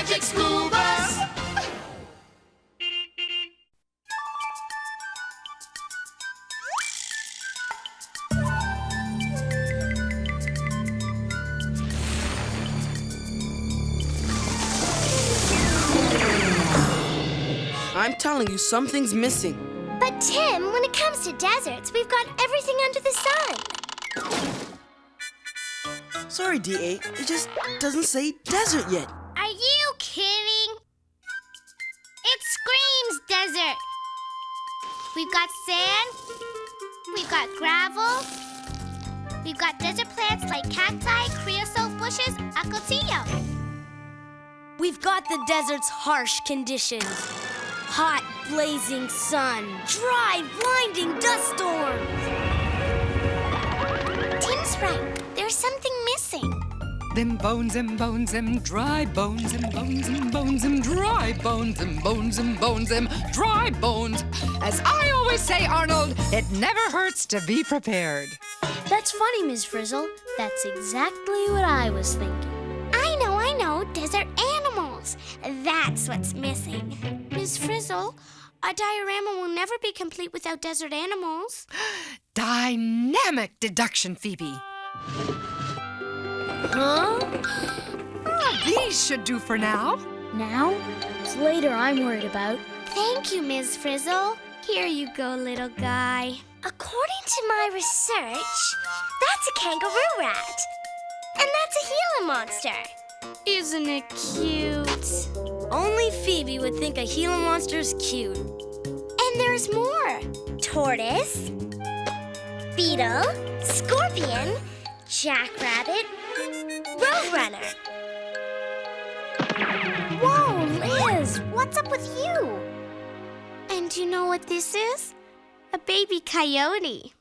magic school bus. I'm telling you, something's missing. But Tim, when it comes to deserts, we've got everything under the sun. Sorry, D.A. It just doesn't say desert yet. Are you kidding? It screams desert. We've got sand. We've got gravel. We've got desert plants like cacti, creosote bushes, acatillo. We've got the desert's harsh conditions. Hot, blazing sun, dry, blinding dust storms. Tim's right. There's something missing. Them bones, them bones, them dry bones, them bones, them bones, them dry bones, them bones, them bones, them dry bones. As I always say, Arnold, it never hurts to be prepared. That's funny, Ms. Frizzle. That's exactly what I was thinking. I know. Desert animals. That's what's missing. Ms. Frizzle, a diorama will never be complete without desert animals. Dynamic deduction, Phoebe. Huh? These should do for now. Now? It's later I'm worried about. Thank you, Ms. Frizzle. Here you go, little guy. According to my research, that's a kangaroo rat. And that's a Gila monster. Isn't it cute? Only Phoebe would think a Gila monster's cute. And there's more. Tortoise, beetle, scorpion, jackrabbit, roadrunner. Whoa, Liz, what's up with you? And do you know what this is? A baby coyote.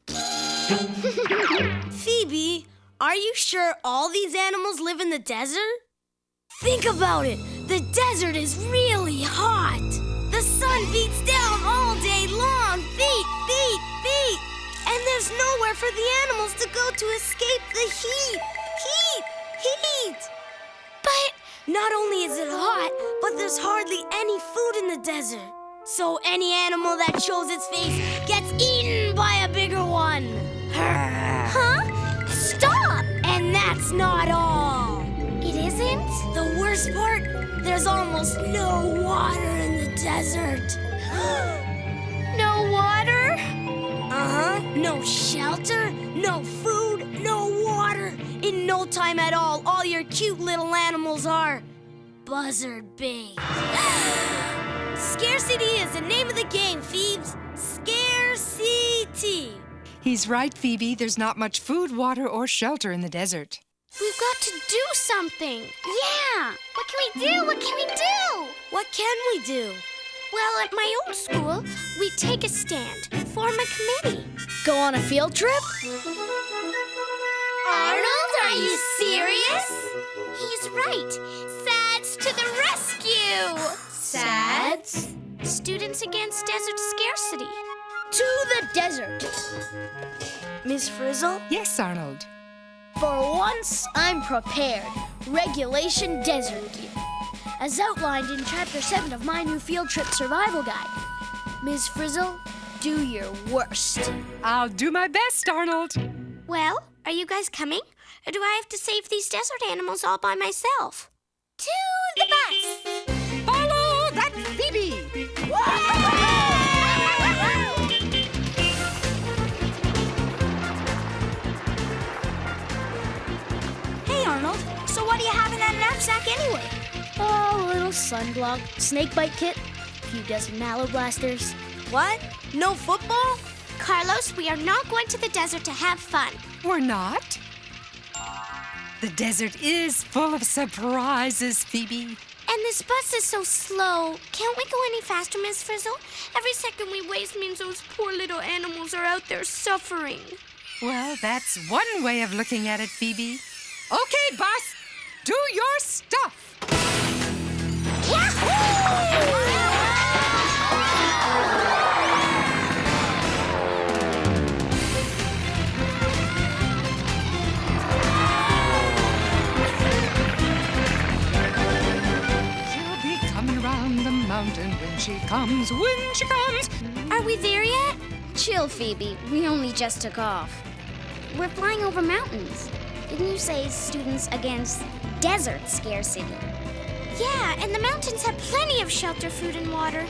Phoebe, are you sure all these animals live in the desert? Think about it. The desert is really hot. The sun beats down all day long. Beat, beat, beat. And there's nowhere for the animals to go to escape the heat. Heat. But Not only is it hot, but there's hardly any food in the desert. So any animal that shows its face gets eaten by a bigger one. huh? Stop! And that's not all. It isn't? The worst part, there's almost no water in the desert. No water? No shelter, no food, no water. In no time at all your cute little animals are buzzard bait. Scarcity is the name of the game, Phoebes. Scarcity. He's right, Phoebe. There's not much food, water, or shelter in the desert. We've got to do something. Yeah. What can we do? What What can we do? Well, at my old school, we take a stand, form a committee. Go on a field trip? Arnold, are you serious? He's right. SADS to the rescue! SADS? Students Against Desert Scarcity. To the desert. Miss Frizzle? Yes, Arnold. For once, I'm prepared. Regulation Desert Gear. As outlined in Chapter 7 of my new field trip survival guide. Ms. Frizzle, do your worst. I'll do my best, Arnold. Well, are you guys coming? Or do I have to save these desert animals all by myself? To the bus! Follow that Phoebe! Hey, Arnold. So what do you have in that knapsack anyway? Oh, a little sunblock, snakebite kit, a few desert mallow blasters. What? No football? Carlos, we are not going to the desert to have fun. We're not. The desert is full of surprises, Phoebe. And this bus is so slow. Can't we go any faster, Miss Frizzle? Every second we waste means those poor little animals are out there suffering. Well, that's one way of looking at it, Phoebe. Okay, bus, do your stuff. mountain when she comes, when she comes. Are we there yet? Chill, Phoebe. We only just took off. We're flying over mountains. Didn't you say students against desert scarcity? Yeah, and the mountains have plenty of shelter, food, and water.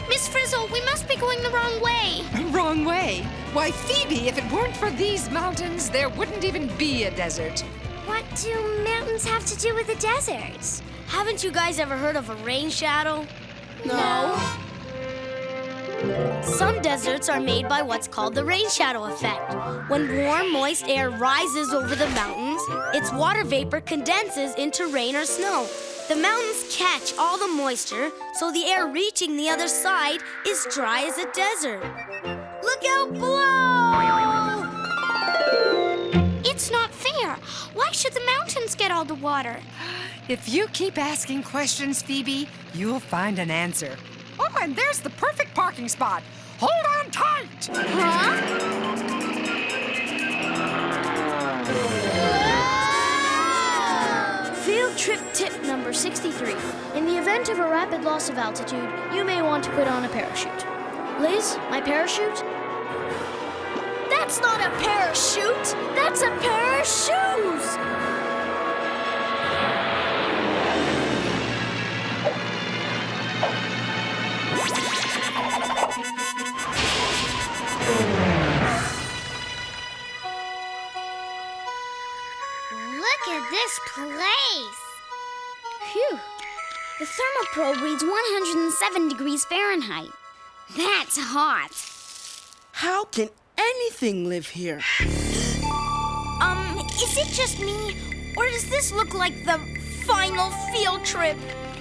Miss Frizzle, we must be going the wrong way. Wrong way? Why, Phoebe, if it weren't for these mountains, there wouldn't even be a desert. What do mountains have to do with the deserts? Haven't you guys ever heard of a rain shadow? No. Some deserts are made by what's called the rain shadow effect. When warm, moist air rises over the mountains, its water vapor condenses into rain or snow. The mountains catch all the moisture, so the air reaching the other side is dry as a desert. Look out below! It's not fair. Why should the mountains get all the water? If you keep asking questions, Phoebe, you'll find an answer. Oh, and there's the perfect parking spot. Hold on tight! Field trip tip number 63. In the event of a rapid loss of altitude, you may want to put on a parachute. Liz, my parachute? That's not a parachute! That's a pair of shoes! Look at this place. Phew. The thermal probe reads 107 degrees Fahrenheit. That's hot. How can anything live here? Is it just me? Or does this look like the final field trip?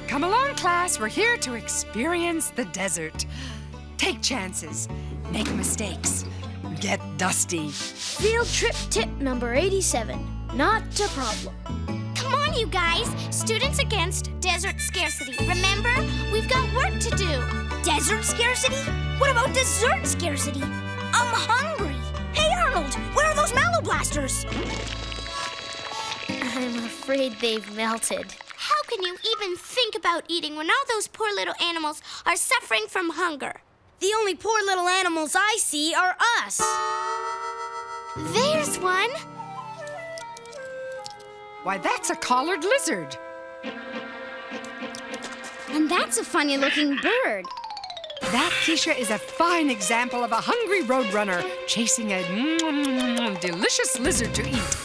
Come along, class. We're here to experience the desert. Take chances. Make mistakes. Get dusty. Field trip tip number 87. Not a problem. Come on, you guys. Students against desert scarcity. Remember, we've got work to do. Desert scarcity? What about dessert scarcity? I'm hungry. Hey, Arnold, where are those Mallow Blasters? I'm afraid they've melted. How can you even think about eating when all those poor little animals are suffering from hunger? The only poor little animals I see are us. There's one. Why, that's a collared lizard. And that's a funny-looking bird. That, Keisha, is a fine example of a hungry roadrunner chasing a delicious lizard to eat.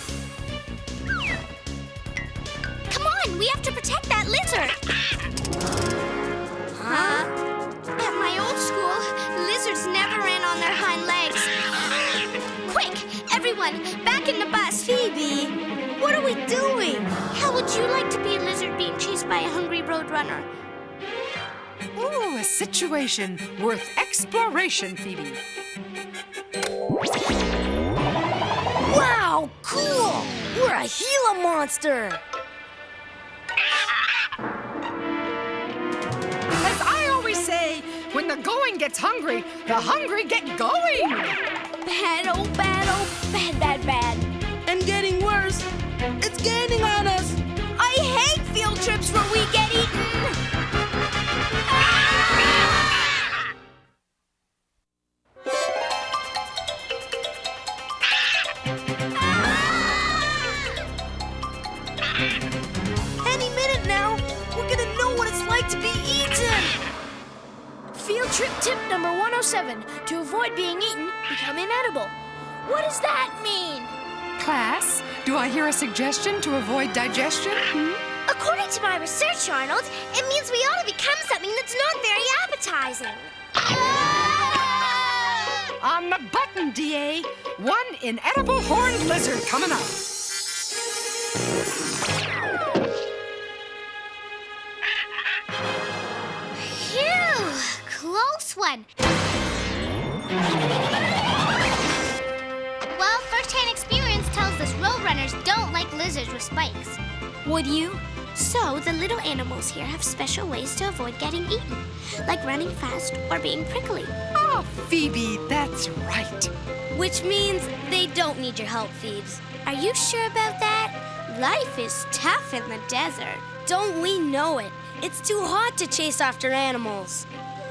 Come on, we have to protect that lizard. Huh? At my old school, lizards never ran on their hind legs. Quick, everyone, back in the bus. Phoebe, what are we doing? How would you like to be a lizard being chased by a hungry roadrunner? Ooh, a situation worth exploration, Phoebe. Wow, cool! We're a Gila monster! As I always say, when the going gets hungry, the hungry get going. Bad, oh, bad, bad, bad. And getting worse. It's gaining on us. I hate field trips where we get eaten! Any minute now, we're gonna know what it's like to be eaten! Field trip tip number 107. To avoid being eaten, become inedible. What does that mean? Class, do I hear a suggestion to avoid digestion? According to my research, Arnold, it means we ought to become something that's not very appetizing. On the button, DA. One inedible horned lizard coming up. Phew, close one. Well, first-hand experience tells us roadrunners don't like lizards with spikes. Would you? So, the little animals here have special ways to avoid getting eaten, like running fast or being prickly. Oh, Phoebe, that's right. Which means they don't need your help, Phoebes. Are you sure about that? Life is tough in the desert. don't we know it? It's too hot to chase after animals.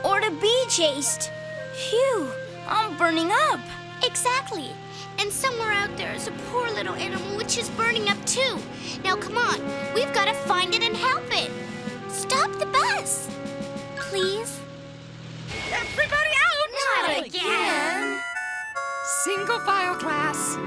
Or to be chased. Phew, I'm burning up. Exactly. And somewhere out there is a poor little animal which is burning up too. Now come on, we've got to find it and help it. Stop the bus. Please. Everybody out! Not again. Single file class.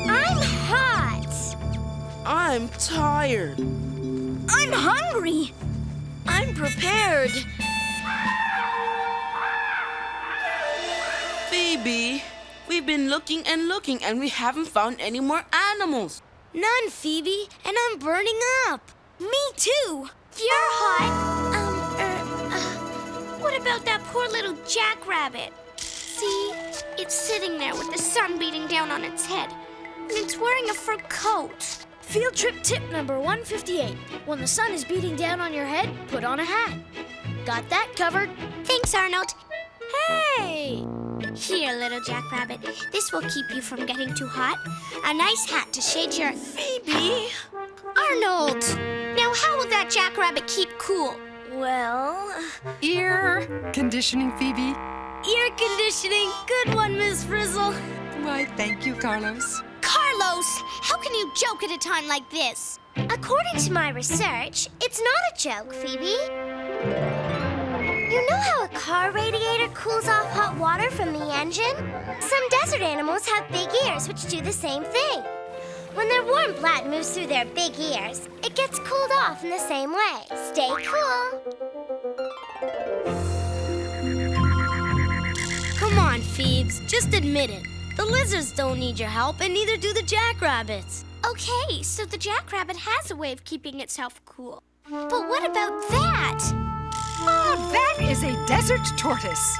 I'm hot. I'm tired. I'm hungry. I'm prepared. Phoebe, we've been looking and we haven't found any more animals. None, Phoebe, and I'm burning up. Me too. You're hot. What about that poor little jackrabbit? See, it's sitting there with the sun beating down on its head, and it's wearing a fur coat. Field trip tip number 158. When the sun is beating down on your head, put on a hat. Got that covered? Thanks, Arnold. Hey! Here, little jackrabbit. This will keep you from getting too hot. A nice hat to shade your... Phoebe? Arnold! Now, how will that jackrabbit keep cool? Well, Ear conditioning, Phoebe. ear conditioning. Good one, Miss Frizzle. Why, thank you, Carlos. Carlos, how can you joke at a time like this? According to my research, it's not a joke, Phoebe. You know how a car radiator cools off hot water from the engine? Some desert animals have big ears which do the same thing. When their warm blood moves through their big ears, it gets cooled off in the same way. Stay cool. Come on, Phoebes. Just admit it. The lizards don't need your help, and neither do the jackrabbits. Okay, so the jackrabbit has a way of keeping itself cool. But what about that? Oh, that is a desert tortoise.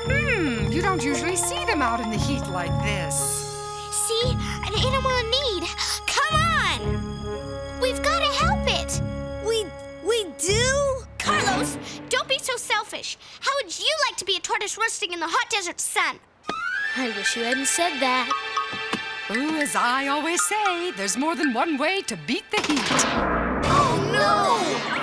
You don't usually see them out in the heat like this. See, an animal in need. Come on! We've got to help it. We do? Carlos, don't be so selfish. How would you like to be a tortoise roasting in the hot desert sun? I wish you hadn't said that. Ooh, as I always say, there's more than one way to beat the heat. Oh, no!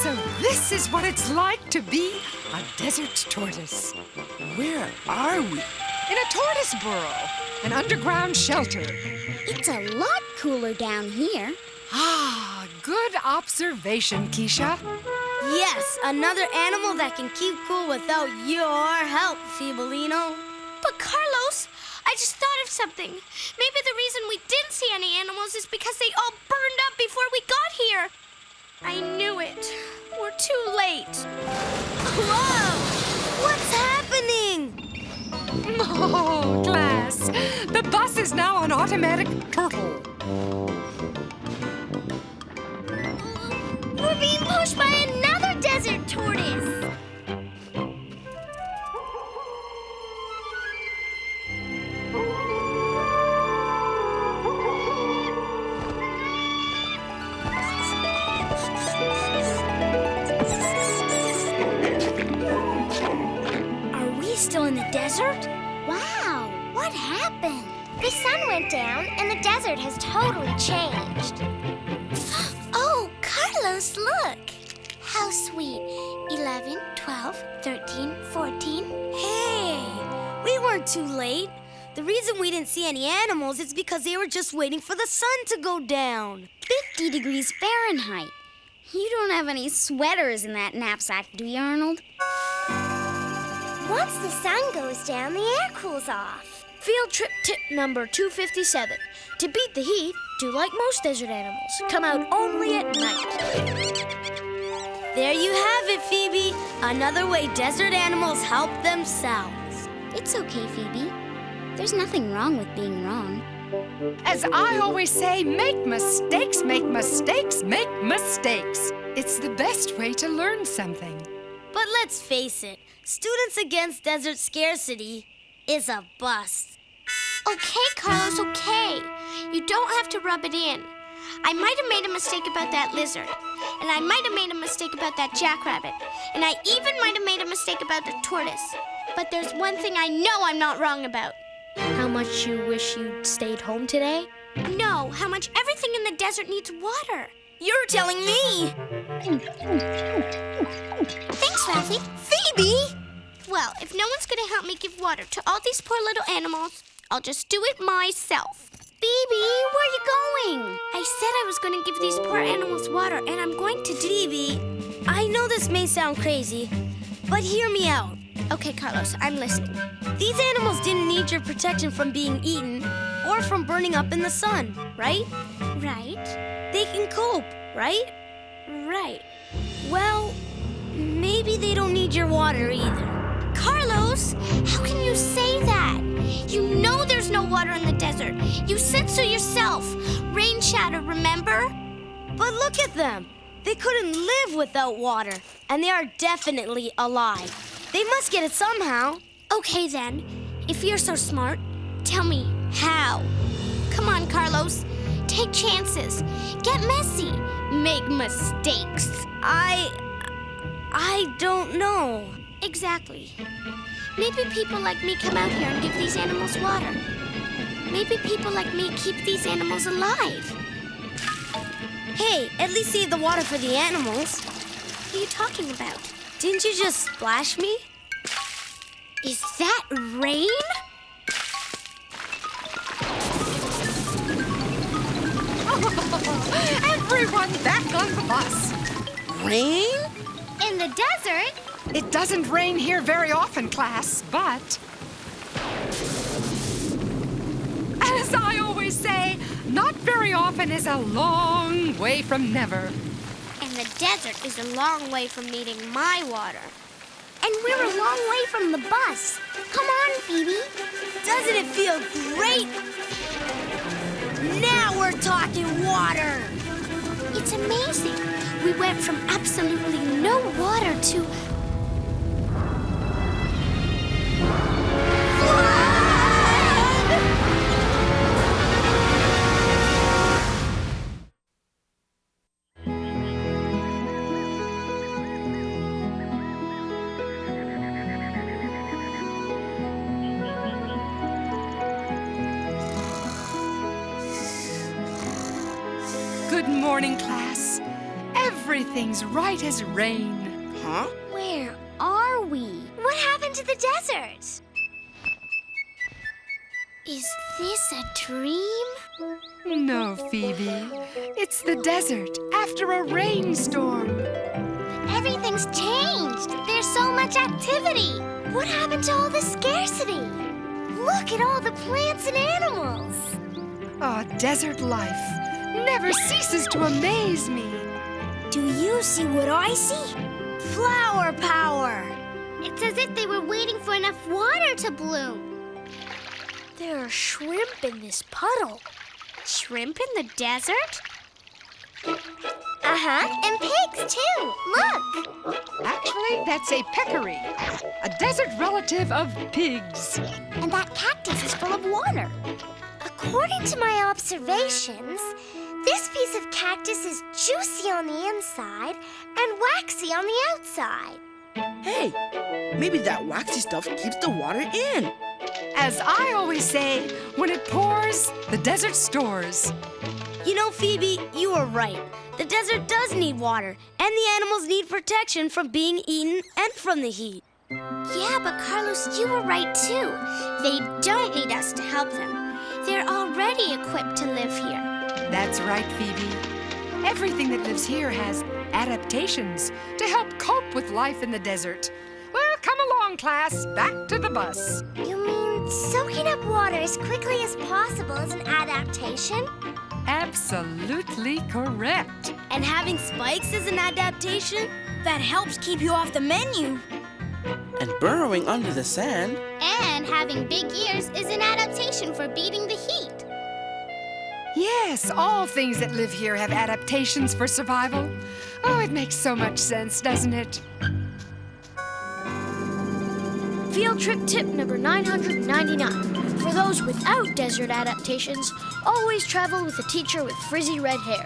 So this is what it's like to be a desert tortoise. Where are we? In a tortoise burrow, an underground shelter. It's a lot cooler down here. Ah, good observation, Keisha. Yes, another animal that can keep cool without your help, Feeblino. But Carlos, I just thought of something. Maybe the reason we didn't see any animals is because they all burned up before we got here. I knew it. We're too late. Whoa! What's happening? Oh, class. The bus is now an automatic turtle. We're being pushed by another desert tortoise. Still in the desert? Wow, what happened? The sun went down and the desert has totally changed. Oh, Carlos, look. How sweet. 11, 12, 13, 14. Hey, we weren't too late. The reason we didn't see any animals is because they were just waiting for the sun to go down. 50 degrees Fahrenheit. You don't have any sweaters in that knapsack, do you, Arnold? Once the sun goes down, the air cools off. Field trip tip number 257. To beat the heat, do like most desert animals. Come out only at night. There you have it, Phoebe. Another way desert animals help themselves. It's okay, Phoebe. There's nothing wrong with being wrong. As I always say, make mistakes, make mistakes, make mistakes. It's the best way to learn something. But let's face it, Students Against Desert Scarcity is a bust. Okay, Carlos, okay. You don't have to rub it in. I might have made a mistake about that lizard. And I might have made a mistake about that jackrabbit. And I even might have made a mistake about the tortoise. But there's one thing I know I'm not wrong about. How much you wish you'd stayed home today? No, how much everything in the desert needs water. You're telling me! Thanks, Ralphie. Phoebe! Well, if no one's gonna help me give water to all these poor little animals, I'll just do it myself. Phoebe, where are you going? I said I was gonna give these poor animals water, and I'm going to do. Phoebe, I know this may sound crazy, but hear me out. Okay, Carlos, I'm listening. These animals didn't need your protection from being eaten or from burning up in the sun, right? Right? They can cope, right? Right. Well, maybe they don't need your water either. Carlos, how can you say that? You know there's no water in the desert. You said so yourself. Rain shadow, remember? But look at them. They couldn't live without water, and they are definitely alive. They must get it somehow. Okay, then. If you're so smart, tell me how. Come on, Carlos. Take chances. Get messy. Make mistakes. I don't know. Exactly. Maybe people like me come out here and give these animals water. Maybe people like me keep these animals alive. Hey, at least save the water for the animals. What are you talking about? Didn't you just splash me? Is that rain? Everyone back on the bus. Rain? In the desert? It doesn't rain here very often, class, but as I always say, not very often is a long way from never. And the desert is a long way from needing my water. And we're a long way from the bus. Come on, Phoebe. Doesn't it feel great? Now we're talking water. It's amazing. We went from absolutely no water to Good morning, class. Everything's right as rain. Huh? Where are we? What happened to the desert? Is this a dream? No, Phoebe. It's the desert after a rainstorm. Everything's changed. There's so much activity. What happened to all the scarcity? Look at all the plants and animals. Oh, desert life never ceases to amaze me. Do you see what I see? Flower power. It's as if they were waiting for enough water to bloom. There are shrimp in this puddle. Shrimp in the desert? And pigs, too. Look. Actually, that's a peccary, a desert relative of pigs. And that cactus is full of water. According to my observations, this piece of cactus is juicy on the inside and waxy on the outside. Hey, maybe that waxy stuff keeps the water in. As I always say, when it pours, the desert stores. You know, Phoebe, you were right. The desert does need water, and the animals need protection from being eaten and from the heat. Yeah, but Carlos, you were right too. They don't need us to help them. They're already equipped to live here. That's right, Phoebe. Everything that lives here has adaptations to help cope with life in the desert. Well, come along, class. Back to the bus. You mean soaking up water as quickly as possible is an adaptation? Absolutely correct. And having spikes is an adaptation that helps keep you off the menu. And burrowing under the sand. And having big ears is an adaptation for beating the heat. Yes, all things that live here have adaptations for survival. Oh, it makes so much sense, doesn't it? Field trip tip number 999. For those without desert adaptations, always travel with a teacher with frizzy red hair.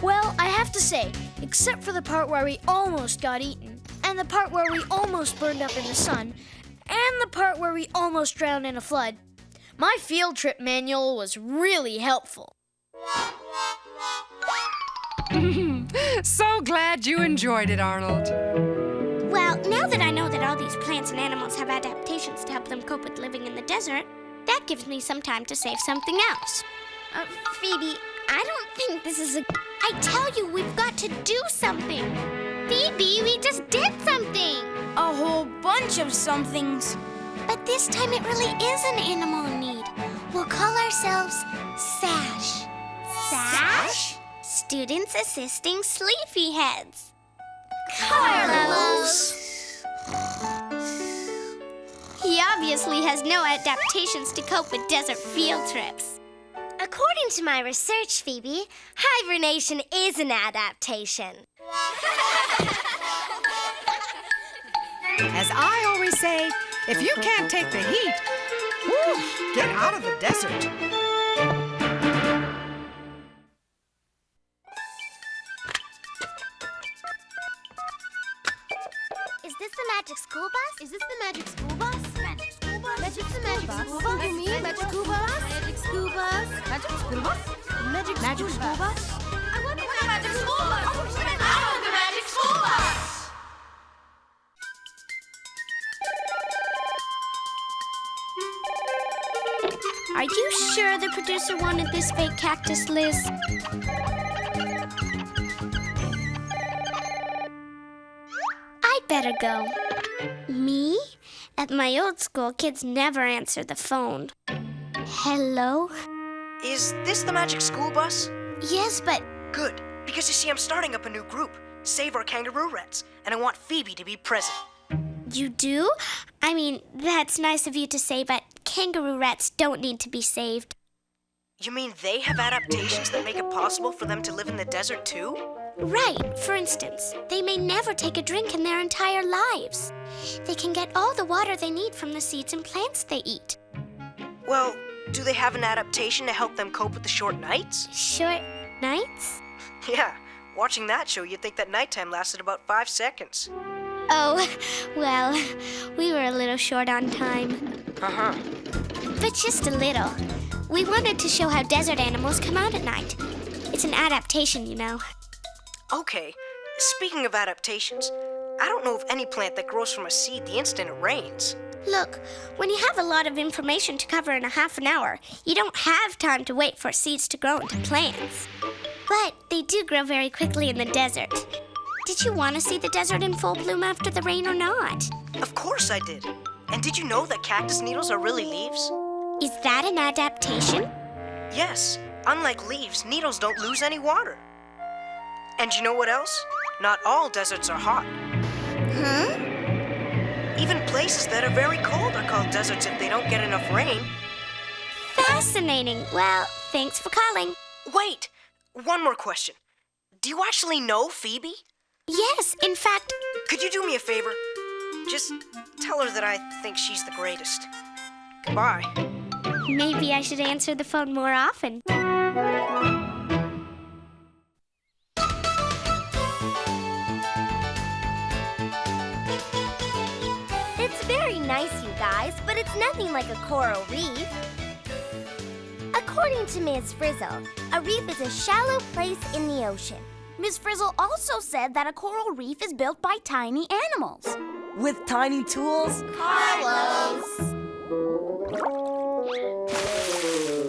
Well, I have to say, except for the part where we almost got eaten, and the part where we almost burned up in the sun, and the part where we almost drowned in a flood, my field trip manual was really helpful. So glad you enjoyed it, Arnold. Well, now that I know that all these plants and animals have adaptations to help them cope with living in the desert, that gives me some time to save something else. Phoebe, I don't think this is a... I tell you, we've got to do something. Phoebe, we just did something. A whole bunch of somethings. But this time it really is an animal in need. We'll call ourselves SASH. Sash? Students Assisting Sleepyheads. Carlos! He obviously has no adaptations to cope with desert field trips. According to my research, Phoebe, hibernation is an adaptation. As I always say, if you can't take the heat, get out of the desert. Is this the magic school bus? Is this the magic school bus? Magic school bus? Magic the magic school bus? You mean magic school bus? Magic school bus? Magic school bus? Magic school bus? I want the magic school bus! I want the magic school bus! Are you sure the producer wanted this fake cactus, Liz? I'd better go. Me? At my old school, kids never answer the phone. Hello? Is this the magic school bus? Yes, but Good, because you see, I'm starting up a new group, Save Our Kangaroo Rats, and I want Phoebe to be present. you do? I mean, that's nice of you to say, but kangaroo rats don't need to be saved. You mean they have adaptations that make it possible for them to live in the desert too? Right. For instance, they may never take a drink in their entire lives. They can get all the water they need from the seeds and plants they eat. Well, do they have an adaptation to help them cope with the short nights? Short nights? Yeah, watching that show, you'd think that nighttime lasted about 5 seconds. Oh, well, we were a little short on time. Uh-huh. But just a little. We wanted to show how desert animals come out at night. It's an adaptation, you know. Okay, speaking of adaptations, I don't know of any plant that grows from a seed the instant it rains. Look, when you have a lot of information to cover in a half an hour, you don't have time to wait for seeds to grow into plants. But they do grow very quickly in the desert. Did you want to see the desert in full bloom after the rain or not? Of course I did. And did you know that cactus needles are really leaves? Is that an adaptation? Yes, unlike leaves, needles don't lose any water. And you know what else? Not all deserts are hot. Huh? Even places that are very cold are called deserts if they don't get enough rain. Fascinating. Well, thanks for calling. Wait, one more question. Do you actually know Phoebe? Yes, in fact, Could you do me a favor? Just tell her that I think she's the greatest. Goodbye. maybe I should answer the phone more often. It's very nice, you guys, but it's nothing like a coral reef. According to Ms. Frizzle, a reef is a shallow place in the ocean. Ms. Frizzle also said that a coral reef is built by tiny animals. With tiny tools? Carlos!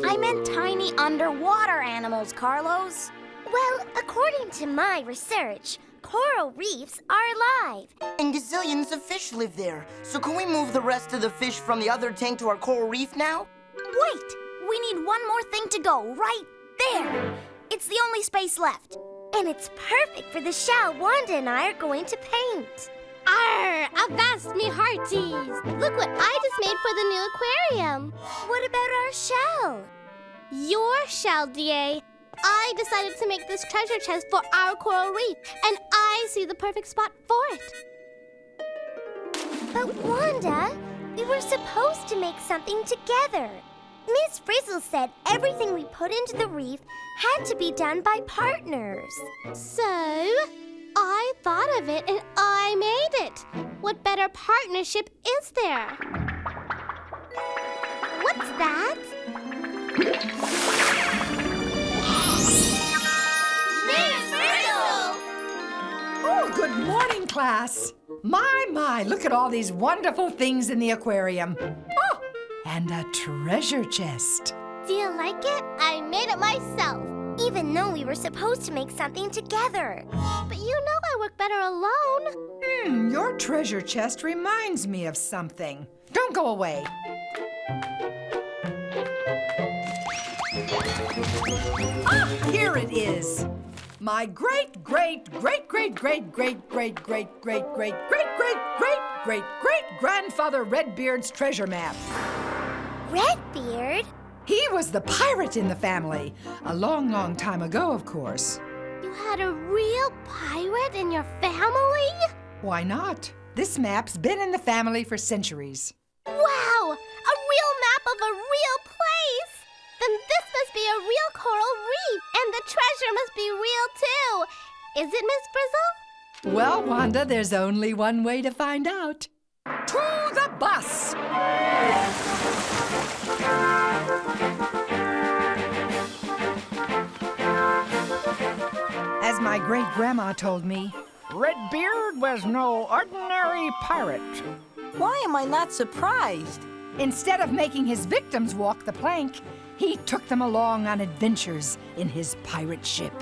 I meant tiny underwater animals, Carlos. Well, according to my research, coral reefs are alive. And gazillions of fish live there. So can we move the rest of the fish from the other tank to our coral reef now? Wait! We need one more thing to go right there. It's the only space left. And it's perfect for the shell Wanda and I are going to paint. Arr! Avast me hearties! Look what I just made for the new aquarium. What about our shell? Your shell, DA. I decided to make this treasure chest for our coral reef, and I see the perfect spot for it. But Wanda, we were supposed to make something together. Miss Frizzle said everything we put into the reef had to be done by partners. So, I thought of it and I made it. What better partnership is there? What's that? Miss Frizzle! Oh, good morning, class. My, look at all these wonderful things in the aquarium. Oh, and a treasure chest. Do you like it? I made it myself. Even though we were supposed to make something together. But you know I work better alone. Your treasure chest reminds me of something. Don't go away. Ah, here it is. My great-great-great-great-great-great-great-great-great-great-great-grandfather Redbeard's treasure map. Redbeard? He was the pirate in the family. A long, long time ago, of course. You had a real pirate in your family? Why not? This map's been in the family for centuries. Wow! A real map of a real place! Then this must be a real coral reef, and the treasure must be real too. Is it, Miss Frizzle? Well, Wanda, there's only one way to find out. To the bus! As my great-grandma told me, Redbeard was no ordinary pirate. Why am I not surprised? instead of making his victims walk the plank, he took them along on adventures in his pirate ship.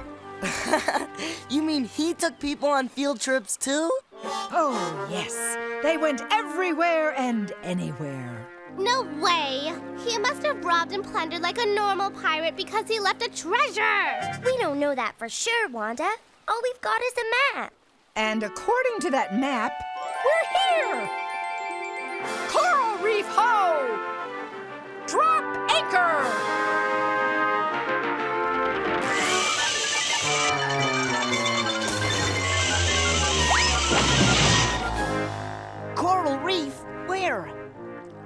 You mean he took people on field trips too? Oh, yes. They went everywhere and anywhere. No way! He must have robbed and plundered like a normal pirate because he left a treasure! We don't know that for sure, Wanda. All we've got is a map. And according to that map, we're here! Coral Reef Ho! Drop anchor! Coral Reef? Where?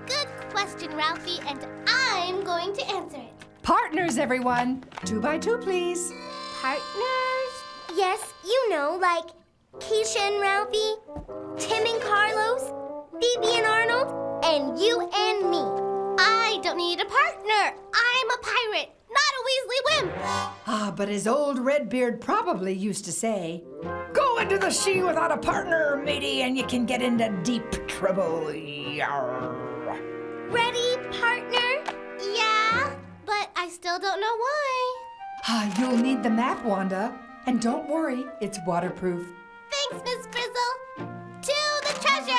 Good question, Ralphie, and I'm going to answer it. Partners, everyone. 2 by 2, please. Partners? Yes, you know, like Keisha and Ralphie, Tim and Carlos, Phoebe and Arnold, and you and me. I don't need a partner. I'm a pirate, not a Weasley wimp. Ah, but as old Redbeard probably used to say, go into the sea without a partner, matey, and you can get into deep trouble. Yarr. Ready, partner? Yeah, but I still don't know why. Ah, you'll need the map, Wanda. And don't worry, it's waterproof. Thanks, Miss Frizzle. To the treasure!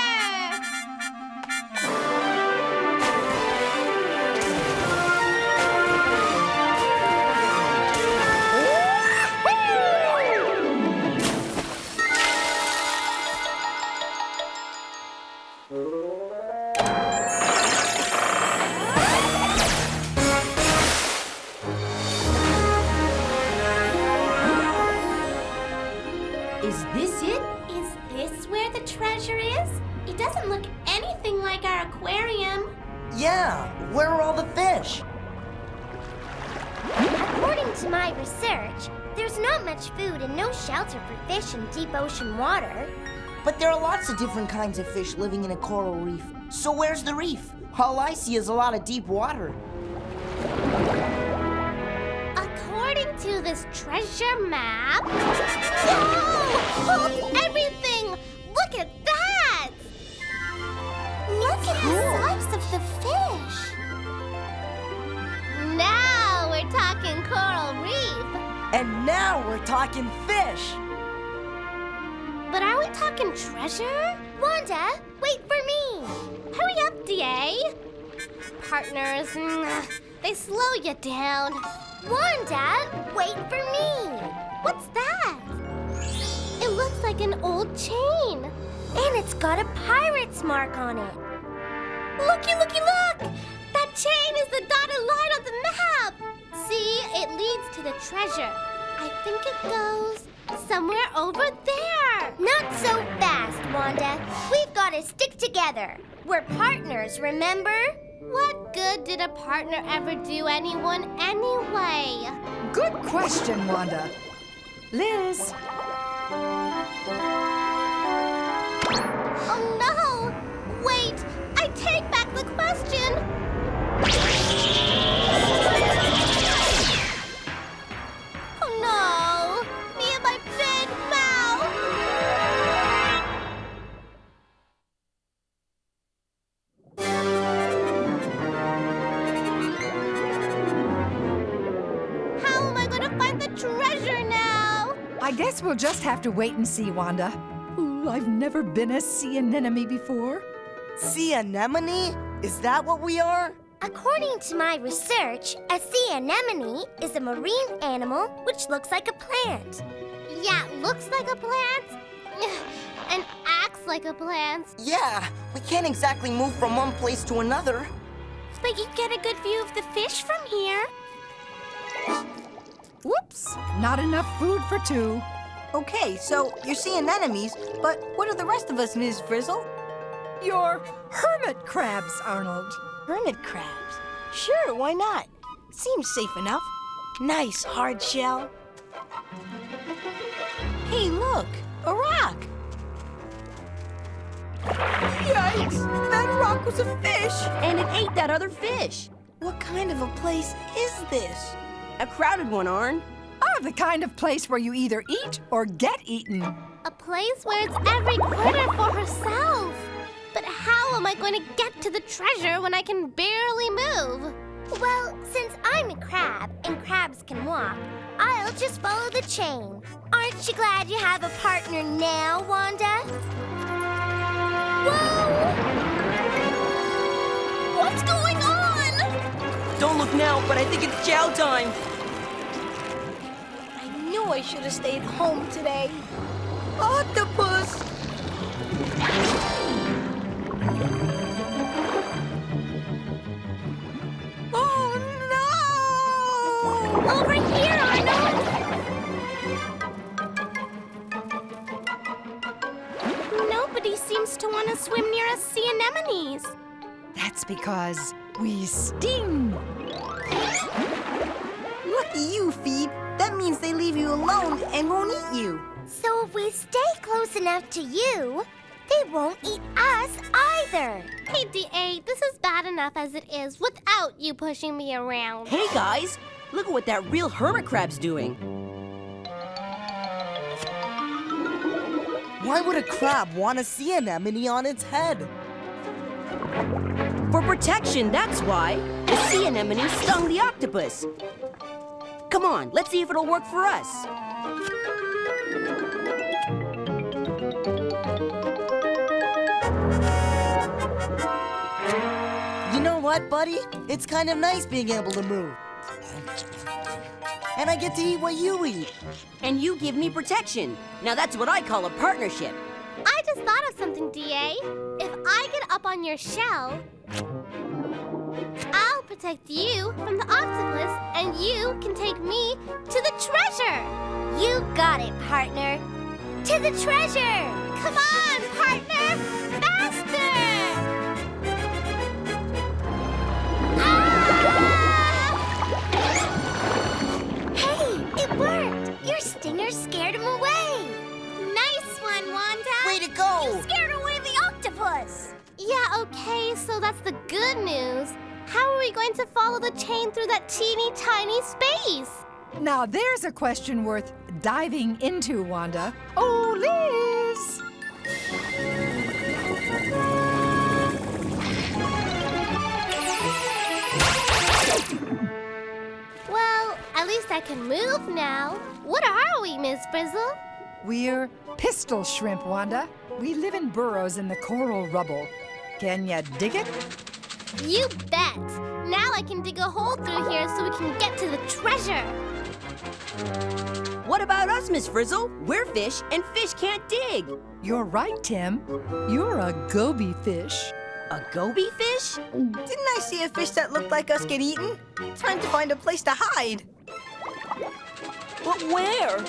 Is this it? Is this where the treasure is? It doesn't look anything like our aquarium. Yeah, where are all the fish? According to my research, there's not much food and no shelter for fish in deep ocean water. But there are lots of different kinds of fish living in a coral reef. So where's the reef? All I see is a lot of deep water. According to this treasure map... Whoa! Hold everything! Look at that! Look at the size of the fish. Now we're talking coral reef. And now we're talking fish. But are we talking treasure? Wanda, wait for me. Hurry up, DA. Partners, they slow you down. Wanda, wait for me. What's that? It looks like an old chain. And it's got a pirate's mark on it. Looky, looky, look! That chain is the dotted line on the map! See, it leads to the treasure. I think it goes somewhere over there. Not so fast, Wanda. We've got to stick together. We're partners, remember? What good did a partner ever do anyone anyway? Good question, Wanda. Liz. Oh no! Wait! I take back the question! Oh no! Me and my big mouth! How am I gonna find the treasure now? I guess we'll just have to wait and see, Wanda. Ooh, I've never been a sea anemone before. Sea anemone? Is that what we are? According to my research, a sea anemone is a marine animal which looks like a plant. Yeah, looks like a plant and acts like a plant. Yeah, we can't exactly move from one place to another. But you get a good view of the fish from here. Whoops, not enough food for two. Okay, so you're seeing enemies, but what are the rest of us, Ms. Frizzle? You're hermit crabs, Arnold. Hermit crabs. Sure, why not? Seems safe enough. Nice hard shell. Hey, look, a rock. Yikes! That rock was a fish! And it ate that other fish. What kind of a place is this? A crowded one, Arn. Oh, the kind of place where you either eat or get eaten. A place where it's every critter for herself. But how am I going to get to the treasure when I can barely move? Well, since I'm a crab and crabs can walk, I'll just follow the chain. Aren't you glad you have a partner now, Wanda? Whoa! What's going on? Don't look now, but I think it's chow time. I knew I should have stayed home today. Octopus! Oh no! Over here, Arnold! Nobody seems to want to swim near us sea anemones. That's because we sting. Lucky you, Phoebe. That means they leave you alone and won't eat you. So if we stay close enough to you, they won't eat us either. Hey, DA, this is bad enough as it is without you pushing me around. Hey, guys, look at what that real hermit crab's doing. Why would a crab want a sea anemone on its head? For protection, that's why. The sea anemone stung the octopus. Come on, let's see if it'll work for us. You know what, buddy? It's kind of nice being able to move. And I get to eat what you eat. And you give me protection. Now that's what I call a partnership. I just thought of something, DA. If I get up on your shell, I'll protect you from the octopus, and you can take me to the treasure. You got it, partner. To the treasure! Come on, partner! Faster! Hey, it worked! Your stinger scared him away. Nice one, Wanda! Way to go! You scared away the octopus. Yeah, okay, so that's the good news. How are we going to follow the chain through that teeny tiny space? Now there's a question worth diving into, Wanda. Oh, Liz! Well, at least I can move now. What are we, Miss Frizzle? We're pistol shrimp, Wanda. We live in burrows in the coral rubble. Can ya dig it? You bet. Now I can dig a hole through here so we can get to the treasure. What about us, Miss Frizzle? We're fish, and fish can't dig. You're right, Tim. You're a goby fish. A goby fish? Didn't I see a fish that looked like us get eaten? Time to find a place to hide. But where?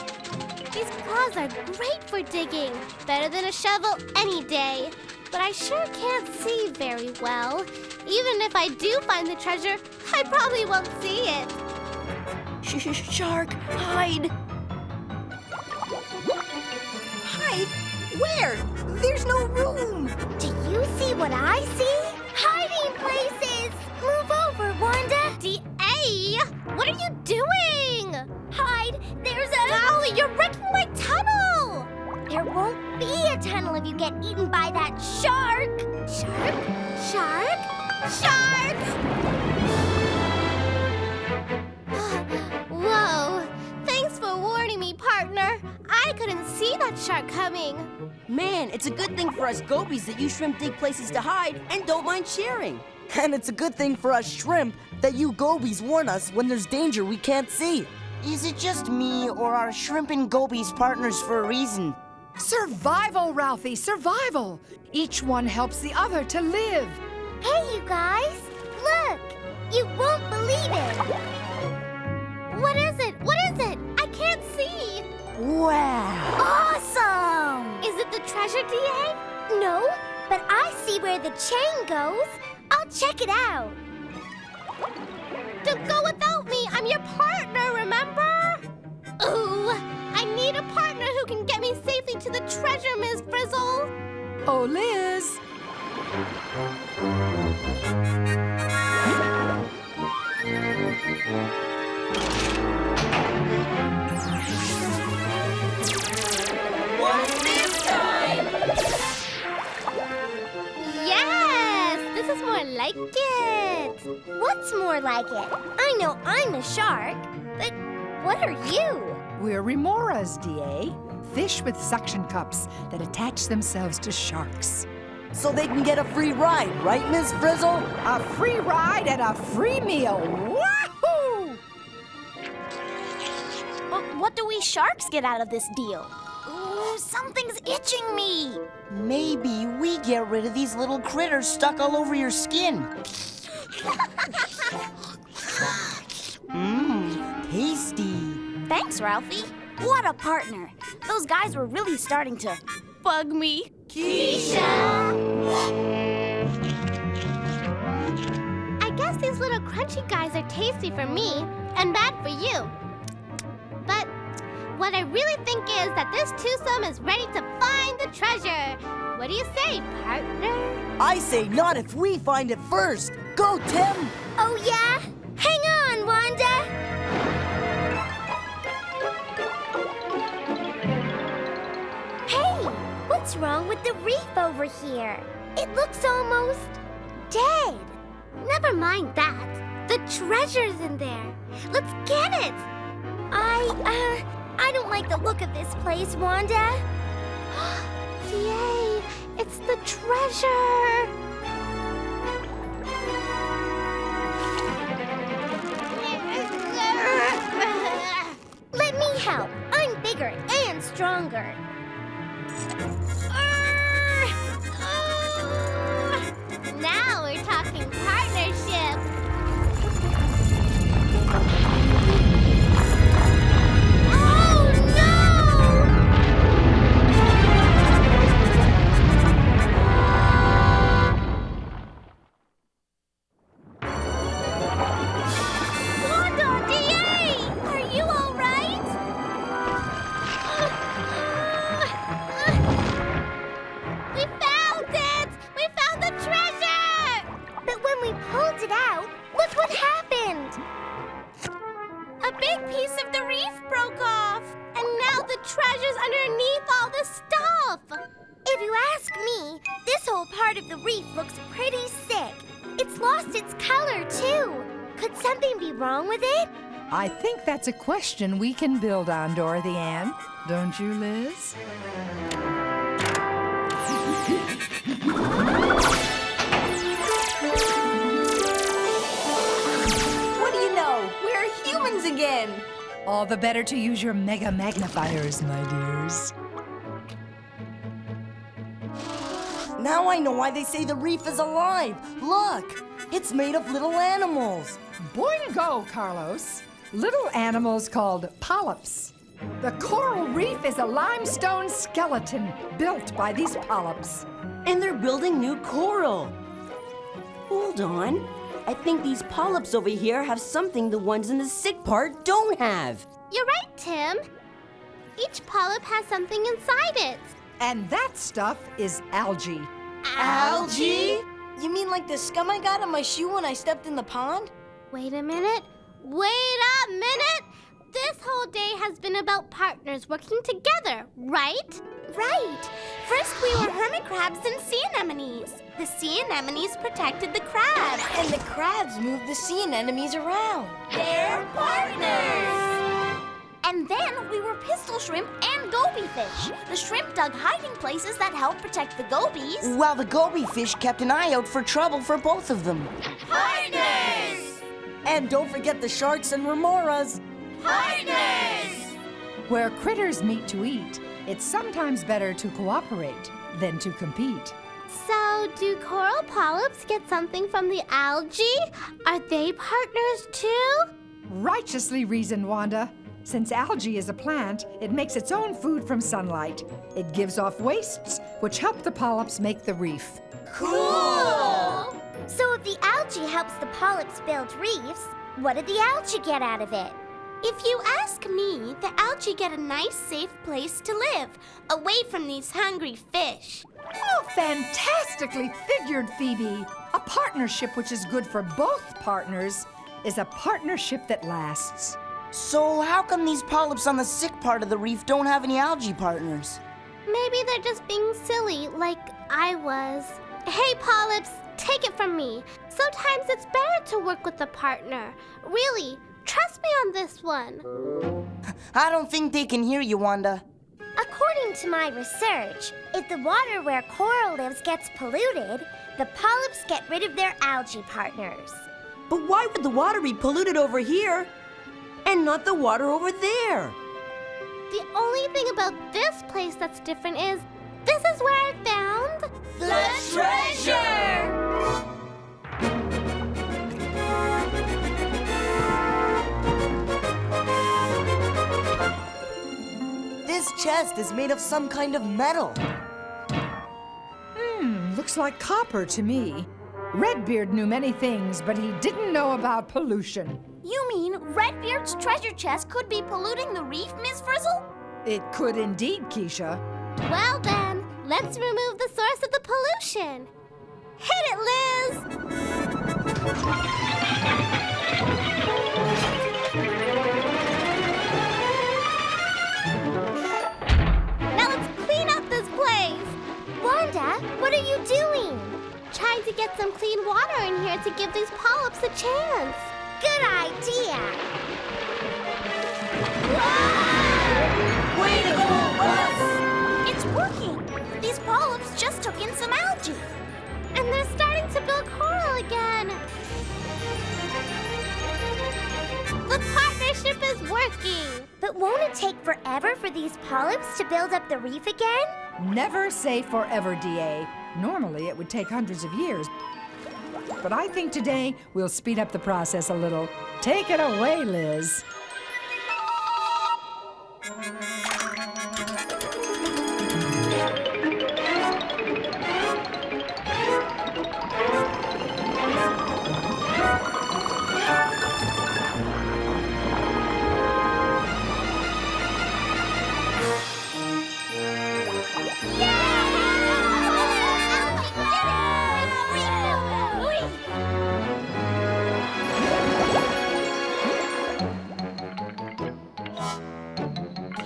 These claws are great for digging. Better than a shovel any day. But I sure can't see very well. Even if I do find the treasure, I probably won't see it. Shark, hide. Hide? Where? There's no room. Do you see what I see? Hiding places! Move over, Wanda! D.A.! What are you doing? Hide! There's a... Golly, you're wrecking my tunnel! There won't be a tunnel if you get eaten by that shark! Shark? Shark? Shark! Whoa! Thanks for warning me, partner. I couldn't see that shark coming. Man, it's a good thing for us gobies that you shrimp dig places to hide and don't mind sharing. And it's a good thing for us shrimp that you gobies warn us when there's danger we can't see. Is it just me, or are shrimp and gobies partners for a reason? Survival, Ralphie, survival. Each one helps the other to live. Hey, you guys! Look! You won't believe it! What is it? What is it? I can't see! Wow! Awesome! Is it the treasure, D.A.? No, but I see where the chain goes. I'll check it out. Don't go without me. I'm your partner, remember? Ooh, I need a partner who can get me safely to the treasure, Miss Frizzle. Oh, Liz. What's this time? Yes, this is more like it. What's more like it? I know I'm a shark, but what are you? We're remoras, D.A. Fish with suction cups that attach themselves to sharks. So they can get a free ride, right, Miss Frizzle? A free ride and a free meal. Wahoo! But what do we sharks get out of this deal? Ooh, something's itching me. Maybe we get rid of these little critters stuck all over your skin. Mmm, tasty. Thanks, Ralphie. What a partner. Those guys were really starting to bug me. Keisha! I guess these little crunchy guys are tasty for me and bad for you. But what I really think is that this twosome is ready to find the treasure. What do you say, partner? I say not if we find it first. Go, Tim! Oh, yeah? Hang on, Wanda! Hey, what's wrong with the reef over here? It looks almost dead. Never mind that. The treasure's in there. Let's get it. I don't like the look of this place, Wanda. Yay, it's the treasure. Let me help. I'm bigger and stronger. Now we're talking partnership. Oh, no! Wanda, D.A., are you all right? We found it! We found the treasure! But when we pulled it out, look what happened! A big piece of the reef broke off! And now the treasure's underneath all the stuff! If you ask me, this whole part of the reef looks pretty sick. It's lost its color, too. Could something be wrong with it? I think that's a question we can build on, Dorothy Ann. Don't you, Liz? What do you know? We're humans again. All the better to use your mega magnifiers, my dears. Now I know why they say the reef is alive. Look, it's made of little animals. Boingo, Carlos. Little animals called polyps. The coral reef is a limestone skeleton built by these polyps. And they're building new coral. Hold on. I think these polyps over here have something the ones in the sick part don't have. You're right, Tim. Each polyp has something inside it. And that stuff is algae. Algae? You mean like the scum I got on my shoe when I stepped in the pond? Wait a minute. Wait a minute! This whole day has been about partners working together, right? Right. First we were hermit crabs and sea anemones. The sea anemones protected the crabs. And the crabs moved the sea anemones around. They're partners! And then we were pistol shrimp and goby fish. The shrimp dug hiding places that helped protect the gobies. While the goby fish kept an eye out for trouble for both of them. Partners! And don't forget the sharks and remoras. Partners! Where critters meet to eat, it's sometimes better to cooperate than to compete. So, do coral polyps get something from the algae? Are they partners too? Righteously reasoned, Wanda. Since algae is a plant, it makes its own food from sunlight. It gives off wastes, which help the polyps make the reef. Cool! So if the algae helps the polyps build reefs, what did the algae get out of it? If you ask me, the algae get a nice, safe place to live, away from these hungry fish. Oh, fantastically figured, Phoebe. A partnership which is good for both partners is a partnership that lasts. So how come these polyps on the sick part of the reef don't have any algae partners? Maybe they're just being silly, like I was. Hey, polyps, take it from me. Sometimes it's better to work with a partner. Really, trust me on this one. I don't think they can hear you, Wanda. According to my research, if the water where coral lives gets polluted, the polyps get rid of their algae partners. But why would the water be polluted over here and not the water over there? The only thing about this place that's different is this is where I found The treasure! This chest is made of some kind of metal. Looks like copper to me. Redbeard knew many things, but he didn't know about pollution. You mean Redbeard's treasure chest could be polluting the reef, Miss Frizzle? It could indeed, Keisha. Well then, let's remove the source of the pollution. Hit it, Liz! Now let's clean up this place. Wanda, what are you doing? Trying to get some clean water in here to give these polyps a chance. Good idea. Way to go, Buzz! It's working. These polyps just took in some algae. And they're starting to build coral again. The partnership is working. But won't it take forever for these polyps to build up the reef again? Never say forever, D.A. Normally, it would take hundreds of years. But I think today we'll speed up the process a little. Take it away, Liz.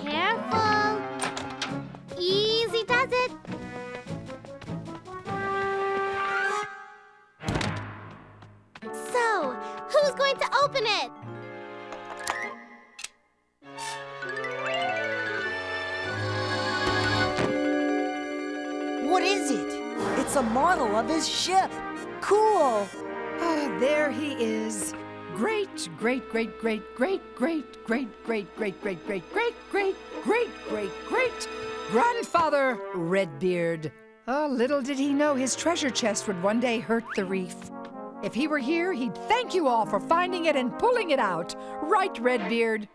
Careful. Easy does it. So, who's going to open it? What is it? It's a model of his ship. Cool. Ah, there he is. great, great, great, great, great, great, great, great, great, great, great, great, great, great, great, great grandfather Redbeard. Oh, little did he know his treasure chest would one day hurt the reef. If he were here, he'd thank you all for finding it and pulling it out. Right, Redbeard?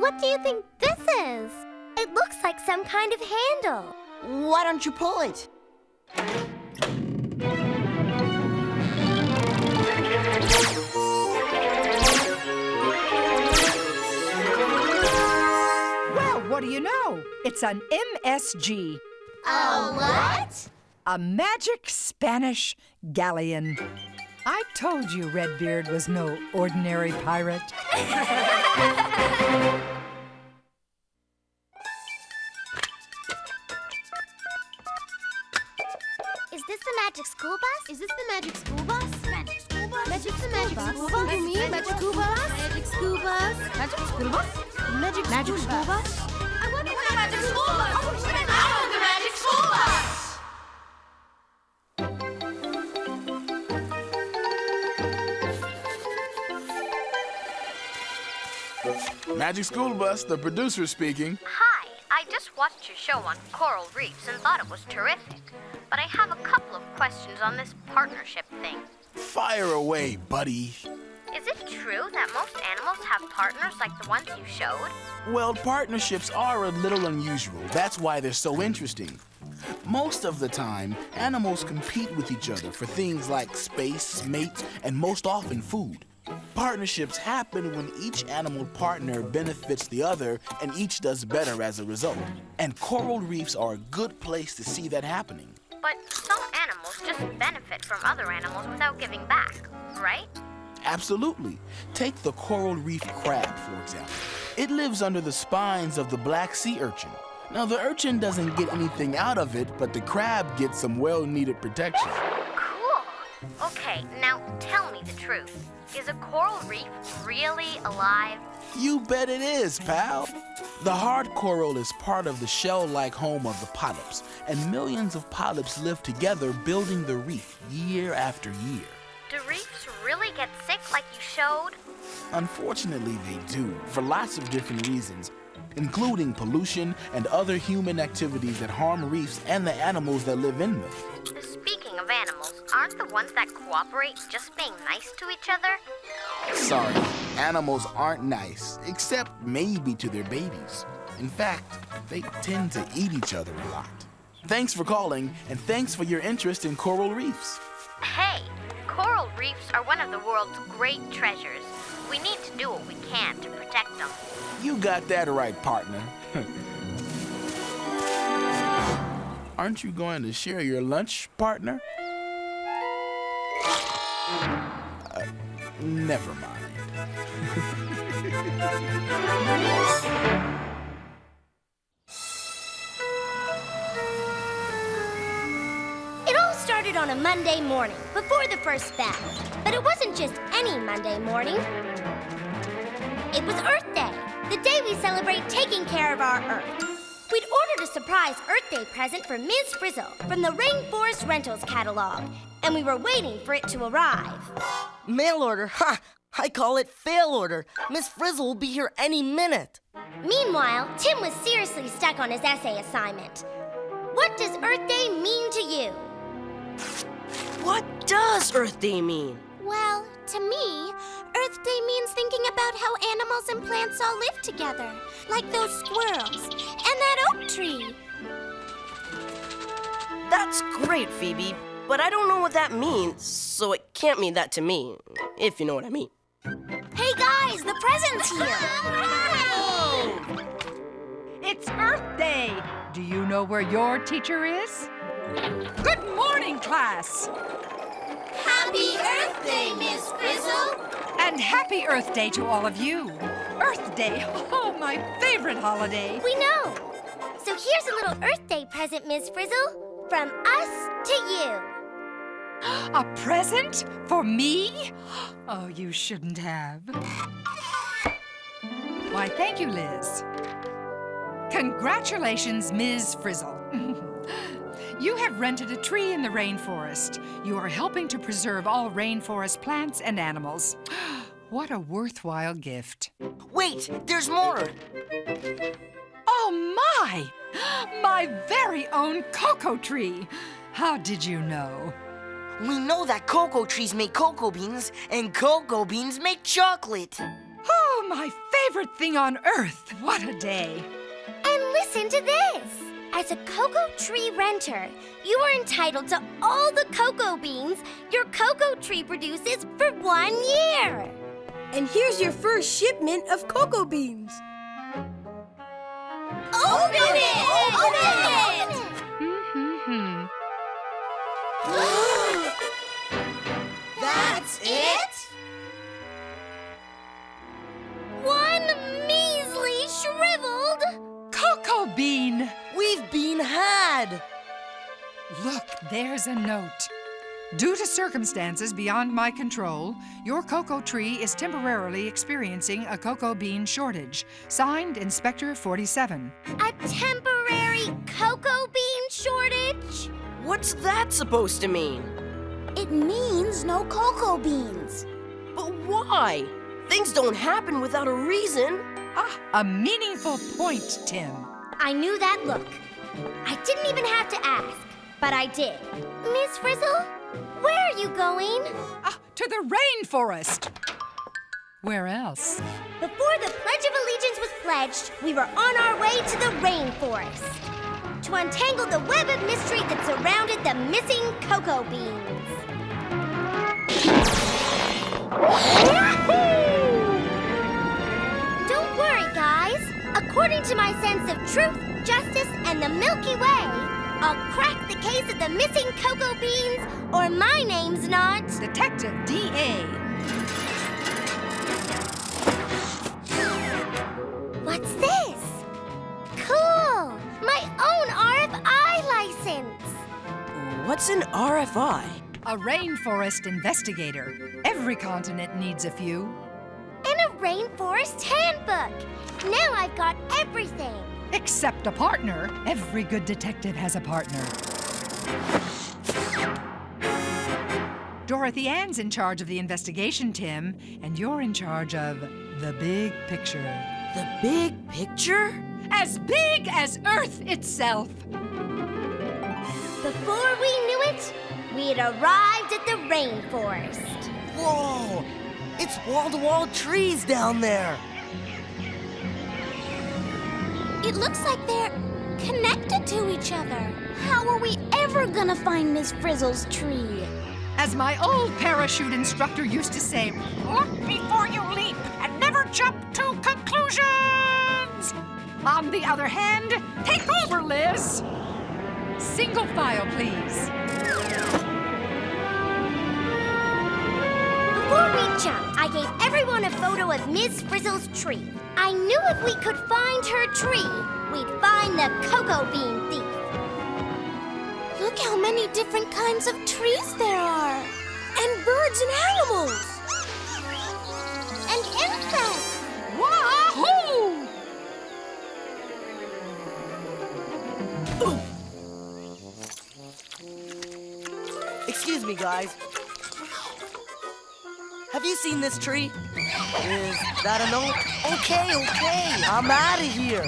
What do you think this is? It looks like some kind of handle. Why don't you pull it? Well, what do you know? It's an MSG. A what? A magic Spanish galleon. I told you Redbeard was no ordinary pirate. Is this the magic school bus? Is this the magic school bus? Magic school bus? Magic the magic school bus? You mean magic school bus? Magic school bus? Magic school bus? Magic school bus? I wonder what the magic school bus? Oh, the magic school bus! Magic School Bus, the producer speaking. Hi, I just watched your show on coral reefs and thought it was terrific. But I have a couple of questions on this partnership thing. Fire away, buddy. Is it true that most animals have partners like the ones you showed? Well, partnerships are a little unusual. That's why they're so interesting. Most of the time, animals compete with each other for things like space, mates, and most often food. Partnerships happen when each animal partner benefits the other and each does better as a result. And coral reefs are a good place to see that happening. But some animals just benefit from other animals without giving back, right? Absolutely. Take the coral reef crab, for example. It lives under the spines of the black sea urchin. Now, the urchin doesn't get anything out of it, but the crab gets some well-needed protection. Cool. Okay, now tell me the truth. Is a coral reef really alive? You bet it is, pal. The hard coral is part of the shell-like home of the polyps, and millions of polyps live together building the reef year after year. Do reefs really get sick like you showed? Unfortunately, they do, for lots of different reasons, including pollution and other human activities that harm reefs and the animals that live in them. Speaking of animals, aren't the ones that cooperate just being nice to each other? Sorry, animals aren't nice, except maybe to their babies. In fact, they tend to eat each other a lot. Thanks for calling, and thanks for your interest in coral reefs. Hey, coral reefs are one of the world's great treasures. We need to do what we can to protect them. You got that right, partner. Aren't you going to share your lunch, partner? Never mind. It all started on a Monday morning, before the first bell. But it wasn't just any Monday morning. It was Earth Day, the day we celebrate taking care of our Earth. We'd ordered a surprise Earth Day present for Ms. Frizzle from the Rainforest Rentals catalog, and we were waiting for it to arrive. Mail order? Ha! I call it fail order. Miss Frizzle will be here any minute. Meanwhile, Tim was seriously stuck on his essay assignment. What does Earth Day mean to you? What does Earth Day mean? Well, to me, Earth Day means thinking about how animals and plants all live together, like those squirrels and that oak tree. That's great, Phoebe, but I don't know what that means, so it can't mean that to me, if you know what I mean. Hey guys, the present's here! It's Earth Day. Do you know where your teacher is? Good morning, class. Happy Earth Day, Miss Frizzle! And happy Earth Day to all of you. Earth Day, oh, my favorite holiday. We know. So here's a little Earth Day present, Miss Frizzle, from us to you. A present for me? Oh, you shouldn't have. Why, thank you, Liz. Congratulations, Ms. Frizzle. You have rented a tree in the rainforest. You are helping to preserve all rainforest plants and animals. What a worthwhile gift. Wait, there's more. Oh, my! My very own cocoa tree. How did you know? We know that cocoa trees make cocoa beans, and cocoa beans make chocolate. Oh, my favorite thing on earth. What a day. And listen to this. As a cocoa tree renter, you are entitled to all the cocoa beans your cocoa tree produces for 1 year. And here's your first shipment of cocoa beans. Open it! Open it! That's it? One measly shriveled Cocoa bean. We've been had. Look, there's a note. Due to circumstances beyond my control, your cocoa tree is temporarily experiencing a cocoa bean shortage. Signed, Inspector 47. A temporary cocoa bean shortage? What's that supposed to mean? It means no cocoa beans. But why? Things don't happen without a reason. Ah, a meaningful point, Tim. I knew that look. I didn't even have to ask, but I did. Miss Frizzle, where are you going? Ah, to the rainforest. Where else? Before the Pledge of Allegiance was pledged, we were on our way to the rainforest to untangle the web of mystery that surrounded the missing cocoa beans. Don't worry, guys. According to my sense of truth, justice, and the Milky Way, I'll crack the case of the missing cocoa beans, or my name's not... Detective D.A. What's this? Cool! My own RFI license! What's an RFI? A rainforest investigator. Every continent needs a few. And a rainforest handbook! Now I've got everything! Except a partner. Every good detective has a partner. Dorothy Ann's in charge of the investigation, Tim, and you're in charge of the big picture. The big picture? As big as Earth itself. Before we knew it, we'd arrived at the rainforest. Whoa! It's wall-to-wall trees down there. It looks like they're connected to each other. How are we ever gonna find Miss Frizzle's tree? As my old parachute instructor used to say, look before you leap and never jump to conclusions. On the other hand, take over, Liz. Single file, please. Before we jumped, I gave everyone a photo of Miss Frizzle's tree. I knew if we could find her tree, we'd find the cocoa bean thief. Look how many different kinds of trees there are. And birds and animals. And insects. Wahoo! Excuse me, guys. Have you seen this tree? Is that a note? Okay, I'm out of here.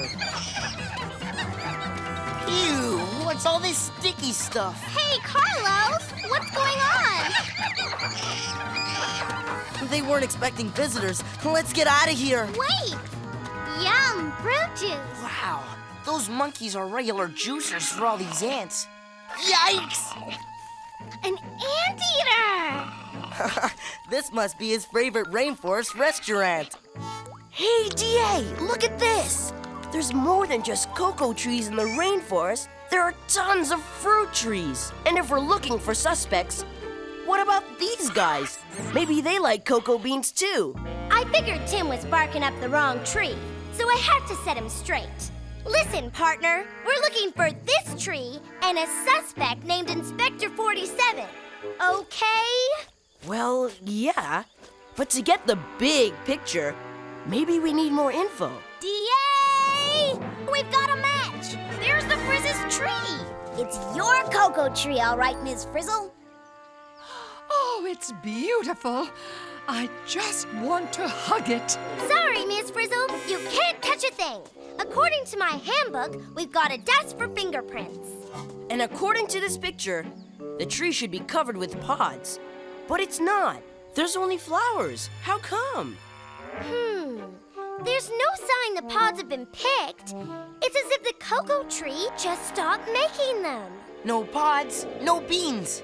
Ew, what's all this sticky stuff? Hey, Carlos, what's going on? They weren't expecting visitors. Let's get out of here. Wait. Yum, fruit juice. Wow, those monkeys are regular juicers for all these ants. Yikes! An anteater. This must be his favorite rainforest restaurant. Hey, D.A., look at this. There's more than just cocoa trees in the rainforest. There are tons of fruit trees. And if we're looking for suspects, what about these guys? Maybe they like cocoa beans too. I figured Tim was barking up the wrong tree, so I had to set him straight. Listen, partner, we're looking for this tree and a suspect named Inspector 47. Okay? Well, yeah. But to get the big picture, maybe we need more info. D.A. We've got a match. There's the Frizz's tree. It's your cocoa tree, all right, Miss Frizzle. Oh, it's beautiful. I just want to hug it. Sorry, Miss Frizzle, you can't touch a thing. According to my handbook, we've got a dust for fingerprints. And according to this picture, the tree should be covered with pods. But it's not. There's only flowers. How come? There's no sign the pods have been picked. It's as if the cocoa tree just stopped making them. No pods, no beans.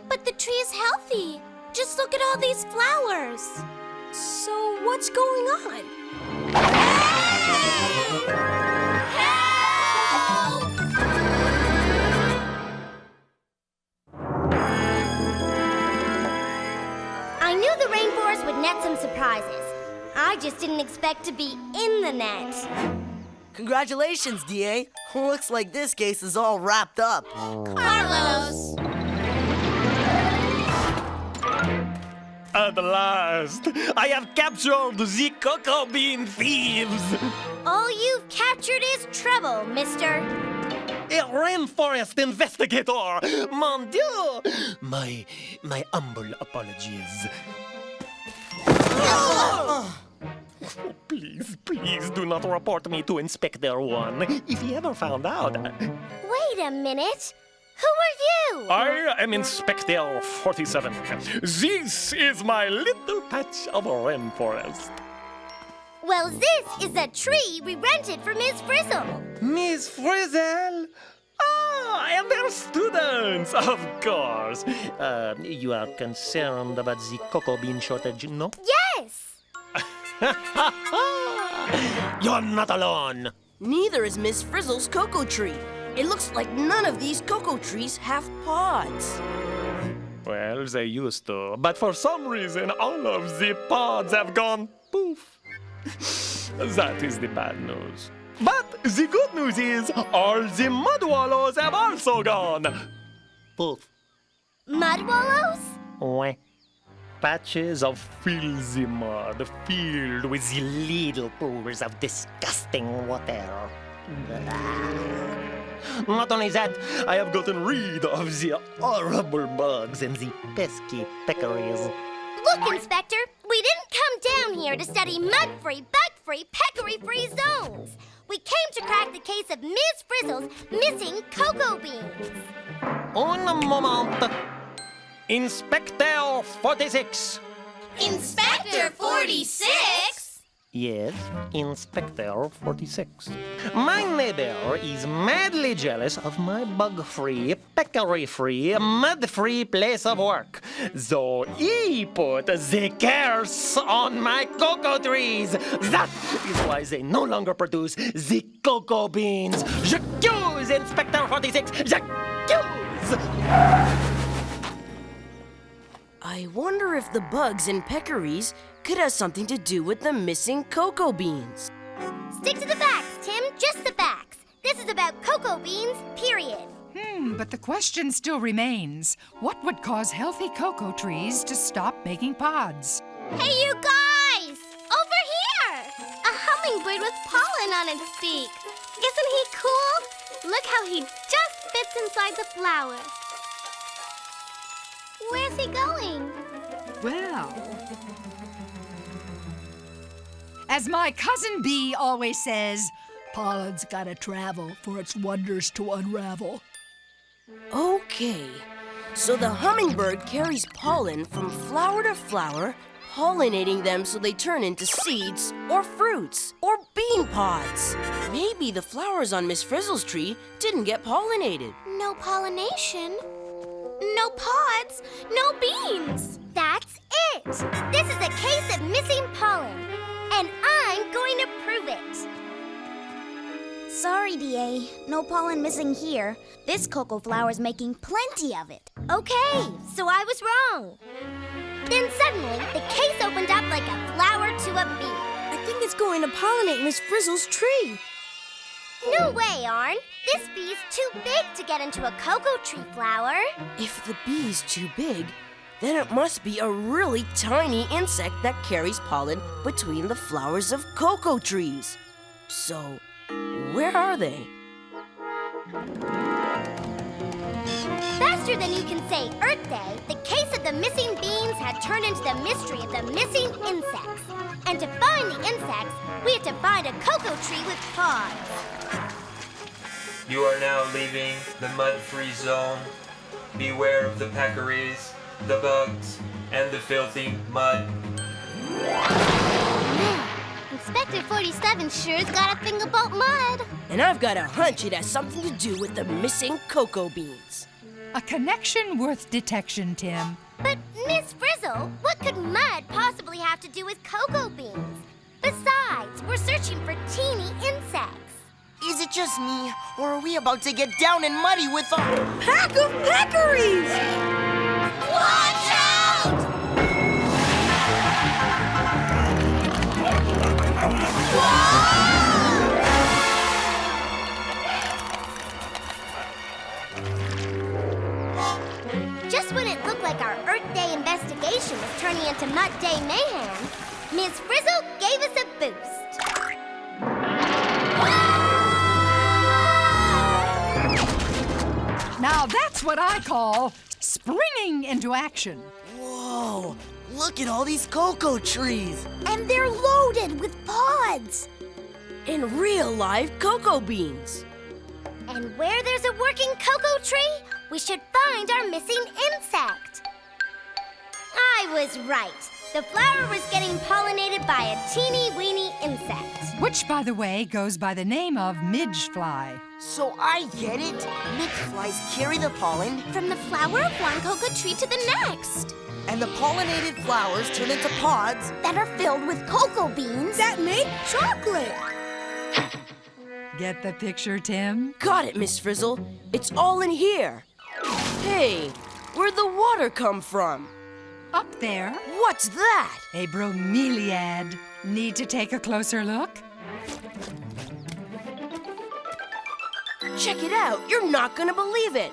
But the tree is healthy. Just look at all these flowers. So what's going on? I knew the rainforest would net some surprises. I just didn't expect to be in the net. Congratulations, DA. Looks like this case is all wrapped up. Carlos! At last, I have captured the cocoa bean thieves. All you've captured is trouble, mister. A rainforest investigator. Mon Dieu. My humble apologies. Please do not report me to Inspector 1 if he ever found out. Wait a minute. Who are you? I am Inspector 47. This is my little patch of rainforest. Well, this is the tree we rented for Miss Frizzle. Miss Frizzle? Ah, and they're students, of course. You are concerned about the cocoa bean shortage, no? Yes. You're not alone. Neither is Miss Frizzle's cocoa tree. It looks like none of these cocoa trees have pods. Well, they used to, but for some reason, all of the pods have gone poof. That is the bad news. But the good news is, all the mud wallows have also gone poof. Mud wallows? Ouais. Patches of filthy mud filled with the little pools of disgusting water. Not only that, I have gotten rid of the horrible bugs and the pesky peccaries. Look, Inspector, we didn't come down here to study mud-free, bug-free, peccary-free zones. We came to crack the case of Miss Frizzle's missing cocoa beans. Un moment. Inspector 46. Inspector 46? Yes, Inspector 46. My neighbor is madly jealous of my bug-free, peccary-free, mud-free place of work. So he put the curse on my cocoa trees. That is why they no longer produce the cocoa beans. J'accuse Inspector 46. J'accuse! I wonder if the bugs and peccaries could have something to do with the missing cocoa beans. Stick to the facts, Tim, just the facts. This is about cocoa beans, period. But the question still remains. What would cause healthy cocoa trees to stop making pods? Hey, you guys! Over here! A hummingbird with pollen on its beak. Isn't he cool? Look how he just fits inside the flower. Where's he going? Well, as my cousin Bee always says, pollen's gotta travel for its wonders to unravel. Okay, so the hummingbird carries pollen from flower to flower, pollinating them so they turn into seeds or fruits or bean pods. Maybe the flowers on Miss Frizzle's tree didn't get pollinated. No pollination. No pods, no beans. That's it. This is a case of missing pollen, and I'm going to prove it. Sorry, DA. No pollen missing here. This cocoa flower's making plenty of it. Okay, so I was wrong. Then suddenly, the case opened up like a flower to a bee. I think it's going to pollinate Miss Frizzle's tree. No way, Arn. This bee's too big to get into a cocoa tree flower. If the bee's too big, then it must be a really tiny insect that carries pollen between the flowers of cocoa trees. So, where are they? faster than you can say Earth Day, the case of the missing beans had turned into the mystery of the missing insects. And to find the insects, we have to find a cocoa tree with pods. You are now leaving the mud-free zone. Beware of the peccaries, the bugs, and the filthy mud. Man, Inspector 47 sure's got a thing about mud. And I've got a hunch it has something to do with the missing cocoa beans. A connection worth detection, Tim. But, Miss Frizzle, what could mud possibly have to do with cocoa beans? Besides, we're searching for teeny insects. Is it just me, or are we about to get down and muddy with a Pack of peccaries! Watch out! Just when it looked like our Earth Day investigation was turning into Mud Day mayhem, Ms. Frizzle gave us a boost. Now that's what I call springing into action. Whoa! Look at all these cocoa trees! And they're loaded with pods. And real live cocoa beans. And where there's a working cocoa tree, we should find our missing insect. I was right. The flower was getting pollinated by a teeny-weeny insect. Which, by the way, goes by the name of midgefly. So I get it. Midgeflies carry the pollen, From the flower of one cocoa tree to the next. and the pollinated flowers turn into pods. That are filled with cocoa beans. That make chocolate. Get the picture, Tim? Got it, Miss Frizzle. It's all in here. Hey, where'd the water come from? Up there, What's that? a bromeliad. Need to take a closer look? Check it out. You're not gonna believe it.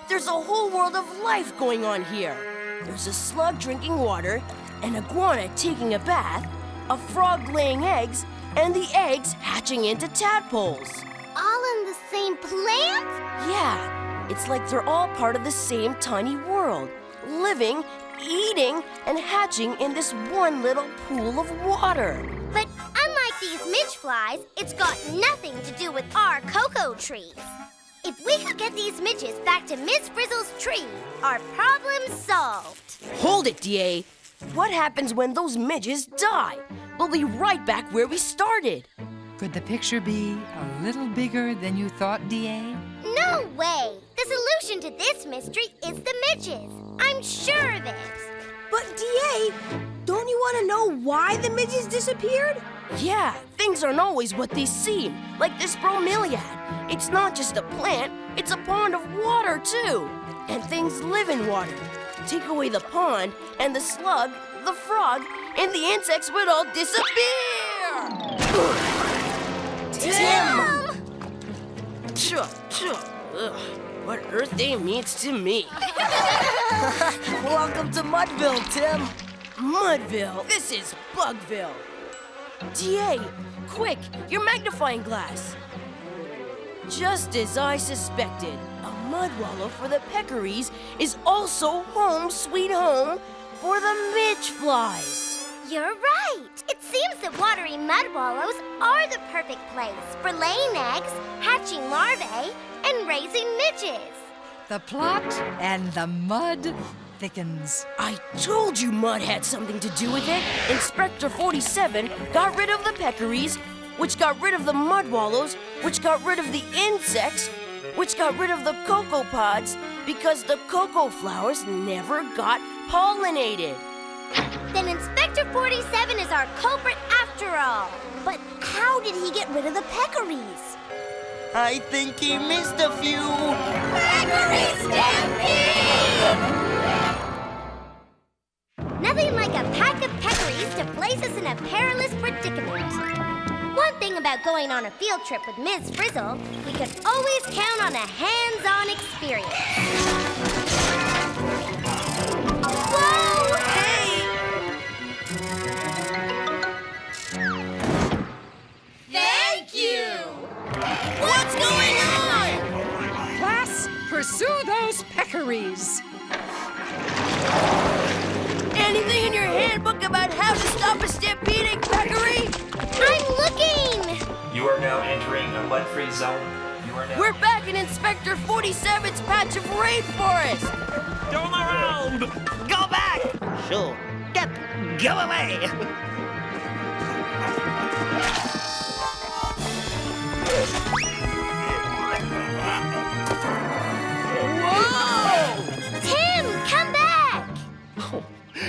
There's a whole world of life going on here. There's a slug drinking water, an iguana taking a bath, a frog laying eggs, and the eggs hatching into tadpoles. All in the same plant? Yeah, it's like they're all part of the same tiny world, living, eating, and hatching in this one little pool of water. But unlike these midgeflies, it's got nothing to do with our cocoa trees. If we could get these midges back to Miss Frizzle's tree, our problem's solved. Hold it, D.A. What happens when those midges die? We'll be right back where we started. Could the picture be a little bigger than you thought, D.A.? No way! The solution to this mystery is the midges. I'm sure of it. But, D.A., don't you want to know why the midges disappeared? Yeah, things aren't always what they seem, like this bromeliad. It's not just a plant, it's a pond of water, too. And things live in water. Take away the pond, and the slug, the frog, and the insects would all disappear! Tim! Ugh, what Earth Day means to me. Welcome to Mudville, Tim. Mudville, this is Bugville. D.A., quick, your magnifying glass. Just as I suspected, a mud wallow for the peccaries is also home sweet home for the midgeflies. You're right. It seems that watery mud wallows are the perfect place for laying eggs, hatching larvae, and raising midges. The plot and the mud thickens. I told you mud had something to do with it. Inspector 47 got rid of the peccaries, which got rid of the mud wallows, which got rid of the insects, which got rid of the cocoa pods, because the cocoa flowers never got pollinated. Then Inspector 47 is our culprit after all. But how did he get rid of the peccaries? I think he missed a few. Peccary stampede! Nothing like a pack of peccaries to place us in a perilous predicament. One thing about going on a field trip with Ms. Frizzle, we could always count on a hands-on experience. Whoa! Hey! Thank you! What's going on? Class, pursue those peccaries. Anything in your handbook about how to stop a stampeding peccary? I'm looking! You are now entering a mud-free zone. You are now... We're back in Inspector 47's patch of rainforest. Turn around! Go back! Sure. Go away! Tim, come back!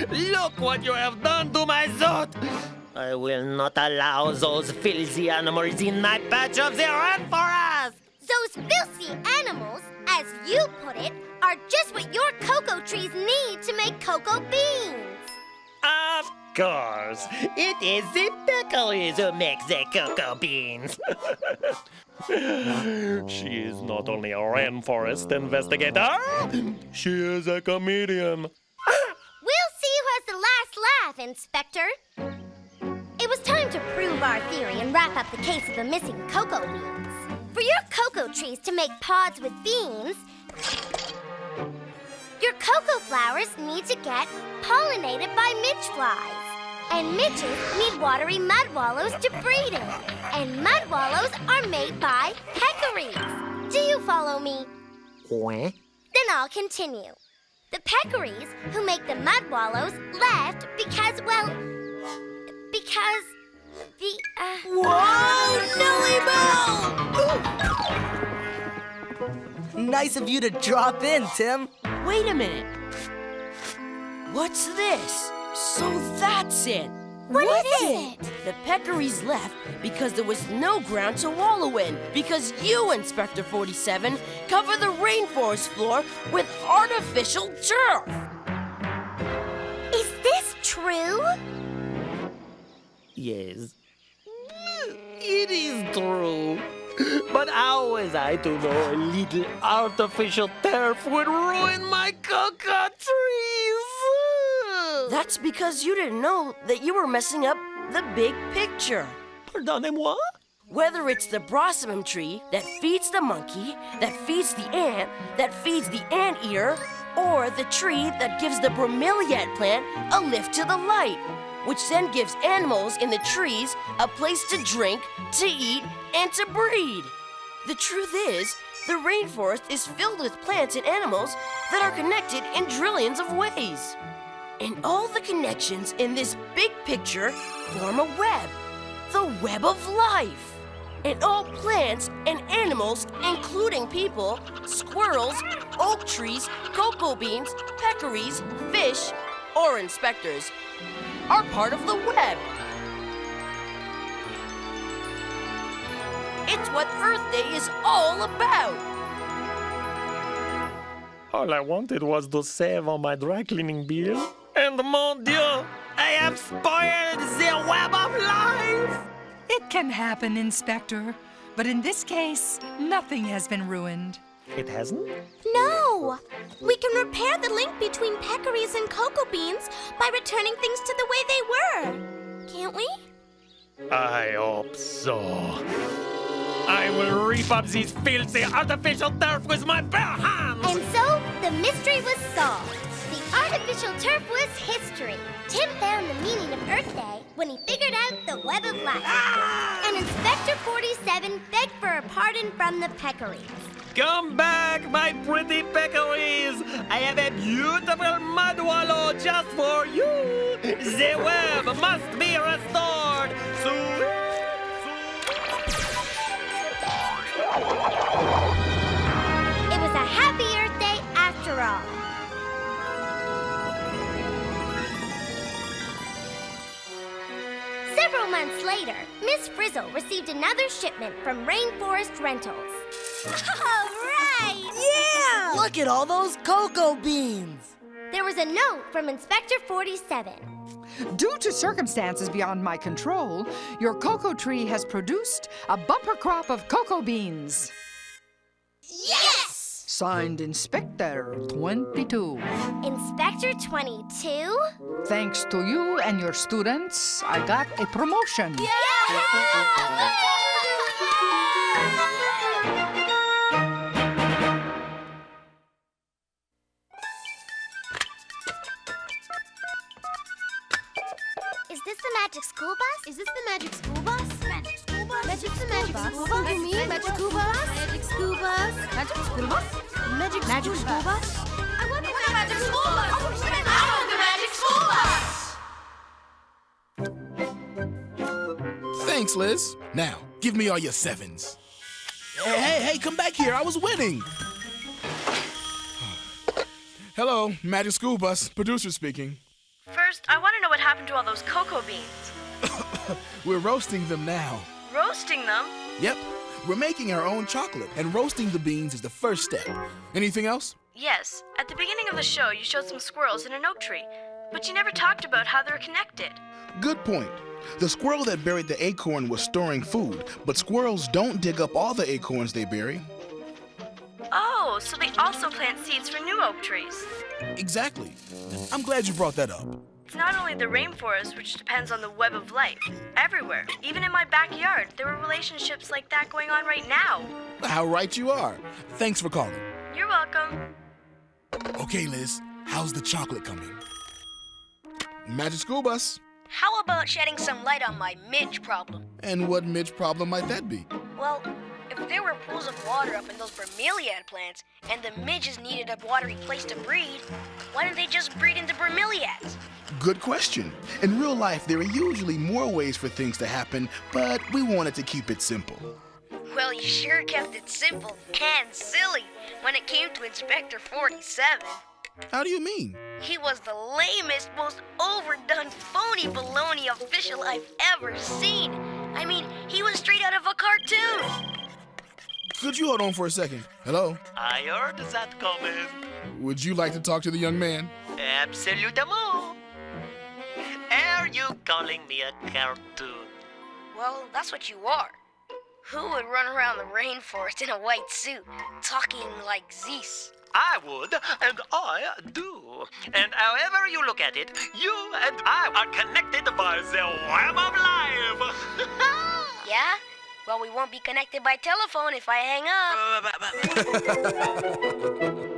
Look what you have done to my suit! I will not allow those filthy animals in my patch of the rainforest! Those filthy animals, as you put it, are just what your cocoa trees need to make cocoa beans. Of course. It is the peccaries who make the cocoa beans. She is not only a rainforest investigator, she is a comedian. We'll see who has the last laugh, Inspector. It was time to prove our theory and wrap up the case of the missing cocoa beans. For your cocoa trees to make pods with beans, your cocoa flowers need to get pollinated by midge flies. And midges need watery mud wallows to breed in. And mud wallows are made by peccaries. Do you follow me? What? Then I'll continue. The peccaries who make the mud wallows left because the, Whoa! Nellie Bell! Nice of you to drop in, Tim. Wait a minute. What's this? So that's it. What is it? The peccaries left because there was no ground to wallow in. Because you, Inspector 47, cover the rainforest floor with artificial turf. Is this true? Yes. It is true. But how was I to know a little artificial turf would ruin my cocoa trees? That's because you didn't know that you were messing up the big picture. Pardonnez-moi? Whether it's the blossoming tree that feeds the monkey, that feeds the ant, that feeds the anteater, or the tree that gives the bromeliad plant a lift to the light, which then gives animals in the trees a place to drink, to eat, and to breed. The truth is, the rainforest is filled with plants and animals that are connected in trillions of ways. And all the connections in this big picture form a web, the web of life. And all plants and animals, including people, squirrels, oak trees, cocoa beans, peccaries, fish, or inspectors, are part of the web. It's what Earth Day is all about. All I wanted was to save on my dry cleaning bill. And mon Dieu, I have spoiled the web of life! It can happen, Inspector. But in this case, nothing has been ruined. It hasn't? No! We can repair the link between peccaries and cocoa beans by returning things to the way they were. Can't we? I hope so. I will reap up these filthy artificial turf with my bare hands! And so, the mystery was solved. The artificial turf was history. Tim found the meaning of Earth Day when he figured out the web of life. And Inspector 47 begged for a pardon from the peccaries. Come back, my pretty peccaries! I have a beautiful mud wallow just for you! The web must be restored! Soon! It was a happy Earth Day after all. Several months later, Miss Frizzle received another shipment from Rainforest Rentals. All right! Yeah! Look at all those cocoa beans! There was a note from Inspector 47. Due to circumstances beyond my control, your cocoa tree has produced a bumper crop of cocoa beans. Yes! Signed Inspector 22. Inspector 22? Thanks to you and your students, I got a promotion. magic school bus? Is this the magic school bus? Magic school bus? Magic the magic school bus? You mean magic school bus? Magic school bus? Magic school bus? Magic school bus? I want the magic school bus! I want the magic school bus! Thanks, Liz. Now, give me all your 7s. Hey, come back here. I was winning. Hello, Magic School Bus. Producer speaking. First, I want to know what happened to all those cocoa beans. We're roasting them now. Roasting them? Yep. We're making our own chocolate, and roasting the beans is the first step. Anything else? Yes. At the beginning of the show, you showed some squirrels in an oak tree, but you never talked about how they're connected. Good point. The squirrel that buried the acorn was storing food, but squirrels don't dig up all the acorns they bury. Oh, so they also plant seeds for new oak trees. Exactly. I'm glad you brought that up. It's not only the rainforest, which depends on the web of life. Everywhere, even in my backyard, there were relationships like that going on right now. How right you are. Thanks for calling. You're welcome. Okay, Liz, how's the chocolate coming? Magic School Bus. How about shedding some light on my midge problem? And what midge problem might that be? Well, if there were pools of water up in those bromeliad plants, and the midges needed a watery place to breed, why didn't they just breed into bromeliads? Good question. In real life, there are usually more ways for things to happen, but we wanted to keep it simple. Well, you sure kept it simple and silly when it came to Inspector 47. How do you mean? He was the lamest, most overdone, phony baloney official I've ever seen. I mean, he was straight out of a cartoon. Could you hold on for a second? Hello? I heard that coming. Would you like to talk to the young man? Absolutement. Are you calling me a cartoon? Well, that's what you are. Who would run around the rainforest in a white suit, talking like Zeus? I would, and I do. And however you look at it, you and I are connected by the web of life. Yeah? Well, we won't be connected by telephone if I hang up.